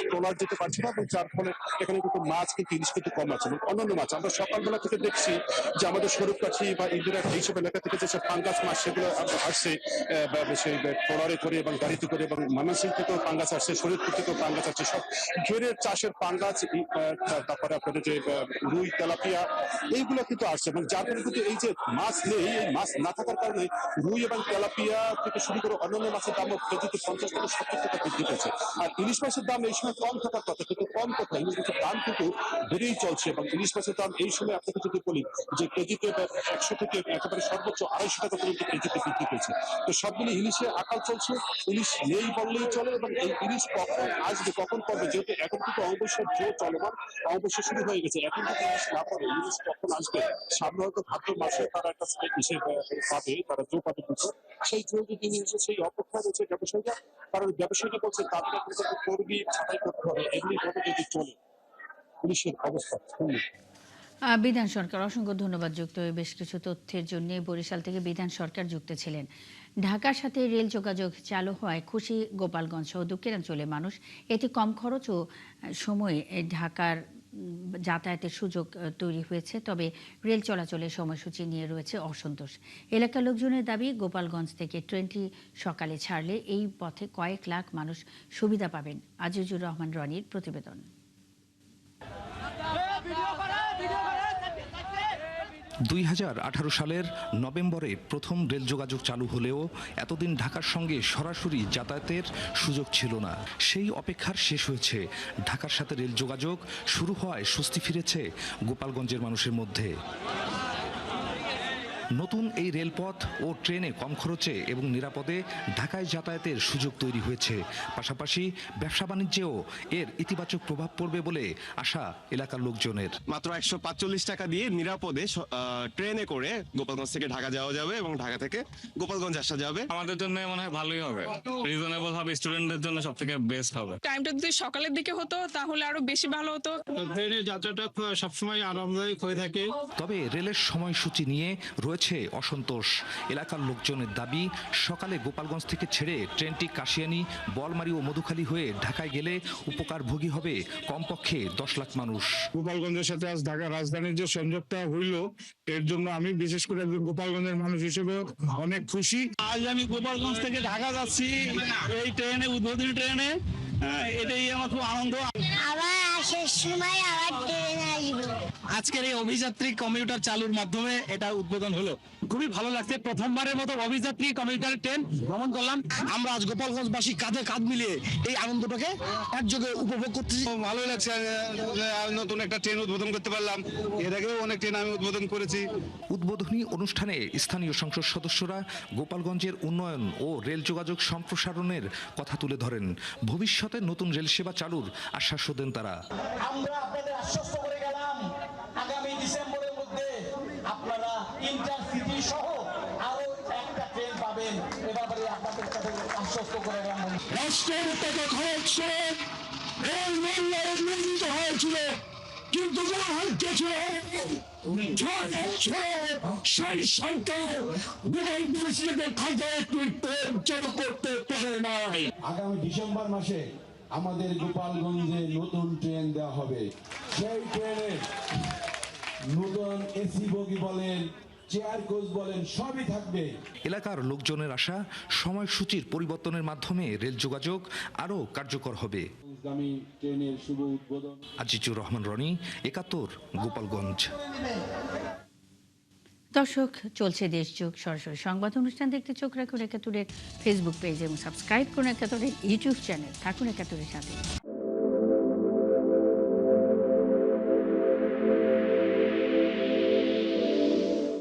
ট্রলার যেতে পারছে না, এবং যার ফলে এখানে কিন্তু মাছ কিন্তু ইলিশ কিন্তু কম আছে। এবং অন্যান্য মাছ আমরা সকালবেলা থেকে দেখছি যে আমাদের স্বরূপকাঠি বা ইন্দিরা এইসব এলাকা থেকে যে পাঙ্গাস মাছ সেগুলো আসছে সেই ট্রলারে করে এবং গাড়িতে করে, এবং ময়মনসিংহ থেকেও পাঙ্গাস আসছে, শরীরপুর থেকেও পাঙ্গাস আসছে, সব ঘেরের চাষের পাঙ্গাস, তারপরে আপনাদের যে রুই তেলাপিয়া এইগুলো কিন্তু আসছে। এবং যার ফলে কিন্তু এই যে মাছ নেই, এই মাছ না থাকার কারণে রুই এবং তেলাপিয়া থেকে শুরু করে অন্যান্য মাছের দামও কেজিতে 50 থেকে 70 টাকা বৃদ্ধি পেয়েছে। আর ইলিশ মাছের দাম এই সময় কম থাকার কথা, কিন্তু কম কথা, ইলিশ মাছের দাম কিন্তু বেড়েই চলছে। এবং ইলিশ মাছের দাম এই সময় আপনাকে যদি বলি যে কেজিতে 100 থেকে একেবারে সর্বোচ্চ 250 টাকা পর্যন্ত কেজিতে বৃদ্ধি পেয়েছে। তো সব মিলিয়ে ইলিশে আকাল চলছে, ইলিশ নেই বললেই চলে। এবং এই ইলিশ কখন আসবে, কখন করবে, যেহেতু এখন কিন্তু অমাবস্যার জো চলমান, অমাবস্যা শুরু হয়ে গেছে, এখন কিন্তু ইলিশ না পড়ে, ইলিশ কখন আসবে সামনে হয়তো ভাদ্র মাসে তারা একটা হিসেবে পাবে, তারা জো পাবে কিন্তু সেই জো যদি সেই অপেক্ষা রয়েছে ব্যবসায়ীরা, কারণ ব্যবসায়ীরা বলছে তাদের একটা কর্মী ছাঁটাই করতে হবে, এমনি ভাবে যদি চলে পুলিশের অবস্থা। বিধান সরকার, অসংখ্য ধন্যবাদ যুক্ত হয়ে বেশ কিছু তথ্যের জন্য। বরিশাল থেকে বিধান সরকার যুক্ত ছিলেন। ঢাকার সাথে রেল যোগাযোগ চালু হওয়ায় খুশি গোপালগঞ্জ সহ দক্ষিণাঞ্চলের মানুষ। এতে কম খরচ ও সময়ে ঢাকার যাতায়াতের সুযোগ তৈরি হয়েছে। তবে রেল চলাচলের সময়সূচি নিয়ে রয়েছে অসন্তোষ। এলাকার লোকজনের দাবি, গোপালগঞ্জ থেকে ট্রেনটি সকালে ছাড়লে এই পথে কয়েক লাখ মানুষ সুবিধা পাবেন। আজিজুর রহমান রনির প্রতিবেদন। 2018 সালের নভেম্বরে প্রথম রেল যোগাযোগ চালু হলেও এতদিন ঢাকার সঙ্গে সরাসরি যাতায়াতের সুযোগ ছিল না। সেই অপেক্ষার শেষ হয়েছে। ঢাকার সাথে রেল যোগাযোগ শুরু হওয়ায় স্বস্তি ফিরেছে গোপালগঞ্জের মানুষের মধ্যে। নতুন এই রেলপথ ও ট্রেনে কম খরচে এবং নিরাপদে ঢাকায় যাতায়াতের সুযোগ তৈরি হয়েছে। পাশাপাশি ব্যবসা বাণিজ্যেও এর ইতিবাচক প্রভাব পড়বে বলে আশা এলাকার লোকজনের। মাত্র 145 টাকা দিয়ে নিরাপদে ট্রেনে করে গোপালগঞ্জ থেকে ঢাকা যাওয়া যাবে এবং ঢাকা থেকে গোপালগঞ্জ আসা যাবে। আমাদের জন্য মনে হয় ভালোই হবে, রিজনেবল হবে, স্টুডেন্টদের জন্য সবথেকে বেস্ট হবে। টাইমটা যদি সকালের দিকে হতো তাহলে আরো বেশি ভালো হতো। ট্রেনের যাত্রাটা সবসময় আরামদায়ক হয়ে থাকে। তবে রেলের সময়সূচি নিয়ে রয়েছে অসন্তোষ। এলাকার লোকজনের দাবি, সকালে গোপালগঞ্জ থেকে ছেড়ে ট্রেনটি কাশিয়ানী, বলমারী ও মধুখালী হয়ে ঢাকায় গেলে উপকারভোগী হবে কমপক্ষে 10 লাখ মানুষ। গোপালগঞ্জের সাথে আজ ঢাকা রাজধানীর যে সংযোগটা হইল, এর জন্য আমি বিশেষ করে একজন গোপালগঞ্জের মানুষ হিসেবে অনেক খুশি। আজ আমি গোপালগঞ্জ থেকে ঢাকা যাচ্ছি এই ট্রেনে, উদ্বোধনী ট্রেনে। এটাই আমার খুব আনন্দ। আবার আসার সময় আবার ট্রেনে আসবো। আজকের এই অভিযাত্রী কমিউটার চালুর মাধ্যমে এটা উদ্বোধন হলো, খুবই ভালো লাগছে। প্রথমবারের মতো অভিযাত্রী কমিউটার ট্রেন ভ্রমণ করলাম। আমরা আজ গোপালগঞ্জবাসী কাঁধে কাঁধ মিলিয়ে এই আনন্দটাকে একযোগে উপভোগ করতেছি। ভালোই লাগছে, নতুন একটা ট্রেন উদ্বোধন করতে পারলাম। এর আগেও অনেক ট্রেন আমি উদ্বোধন করেছি। উদ্বোধনী অনুষ্ঠানে স্থানীয় সংসদ সদস্যরা গোপালগঞ্জের উন্নয়ন ও রেল যোগাযোগ সম্প্রসারণের কথা তুলে ধরেন। ভবিষ্যতে নতুন রেল সেবা চালুর আশ্বাসও দেন তারা। আমরা আপনাদের আশ্বস্ত করে গেলাম, আগামী ডিসেম্বরের মধ্যে আপনারা ইন্টারসিটি সহ আরো একটা ট্রেন পাবেন। এ ব্যাপারে আপনাদের কাছে আশ্বস্ত করে গেলাম। রাষ্ট্রের টাকা খরচ করে রেল নির্মিত হয়েছিল, কিন্তু সেই সরকার করতে পারে নাই। আগামী ডিসেম্বর মাসে আমাদের গোপালগঞ্জে নতুন ট্রেন দেওয়া হবে। সেই ট্রেনে নতুন এসি বগি বলেন, চেয়ার কোচ বলেন, সবই থাকবে। এলাকার লোকজনের আশা, সময়সূচির পরিবর্তনের মাধ্যমে রেল যোগাযোগ আরও কার্যকর হবে। আজিজুর রহমান রনি, 71, গোপালগঞ্জ। দর্শক, চলছে দেশযুগ সরাসরি সংবাদ অনুষ্ঠান দেখতে চোখ রাখুন 71-এর ফেসবুক পেজ এবং সাবস্ক্রাইব করুন 71-এর ইউটিউব চ্যানেল। থাকুন 71-এর সাথে।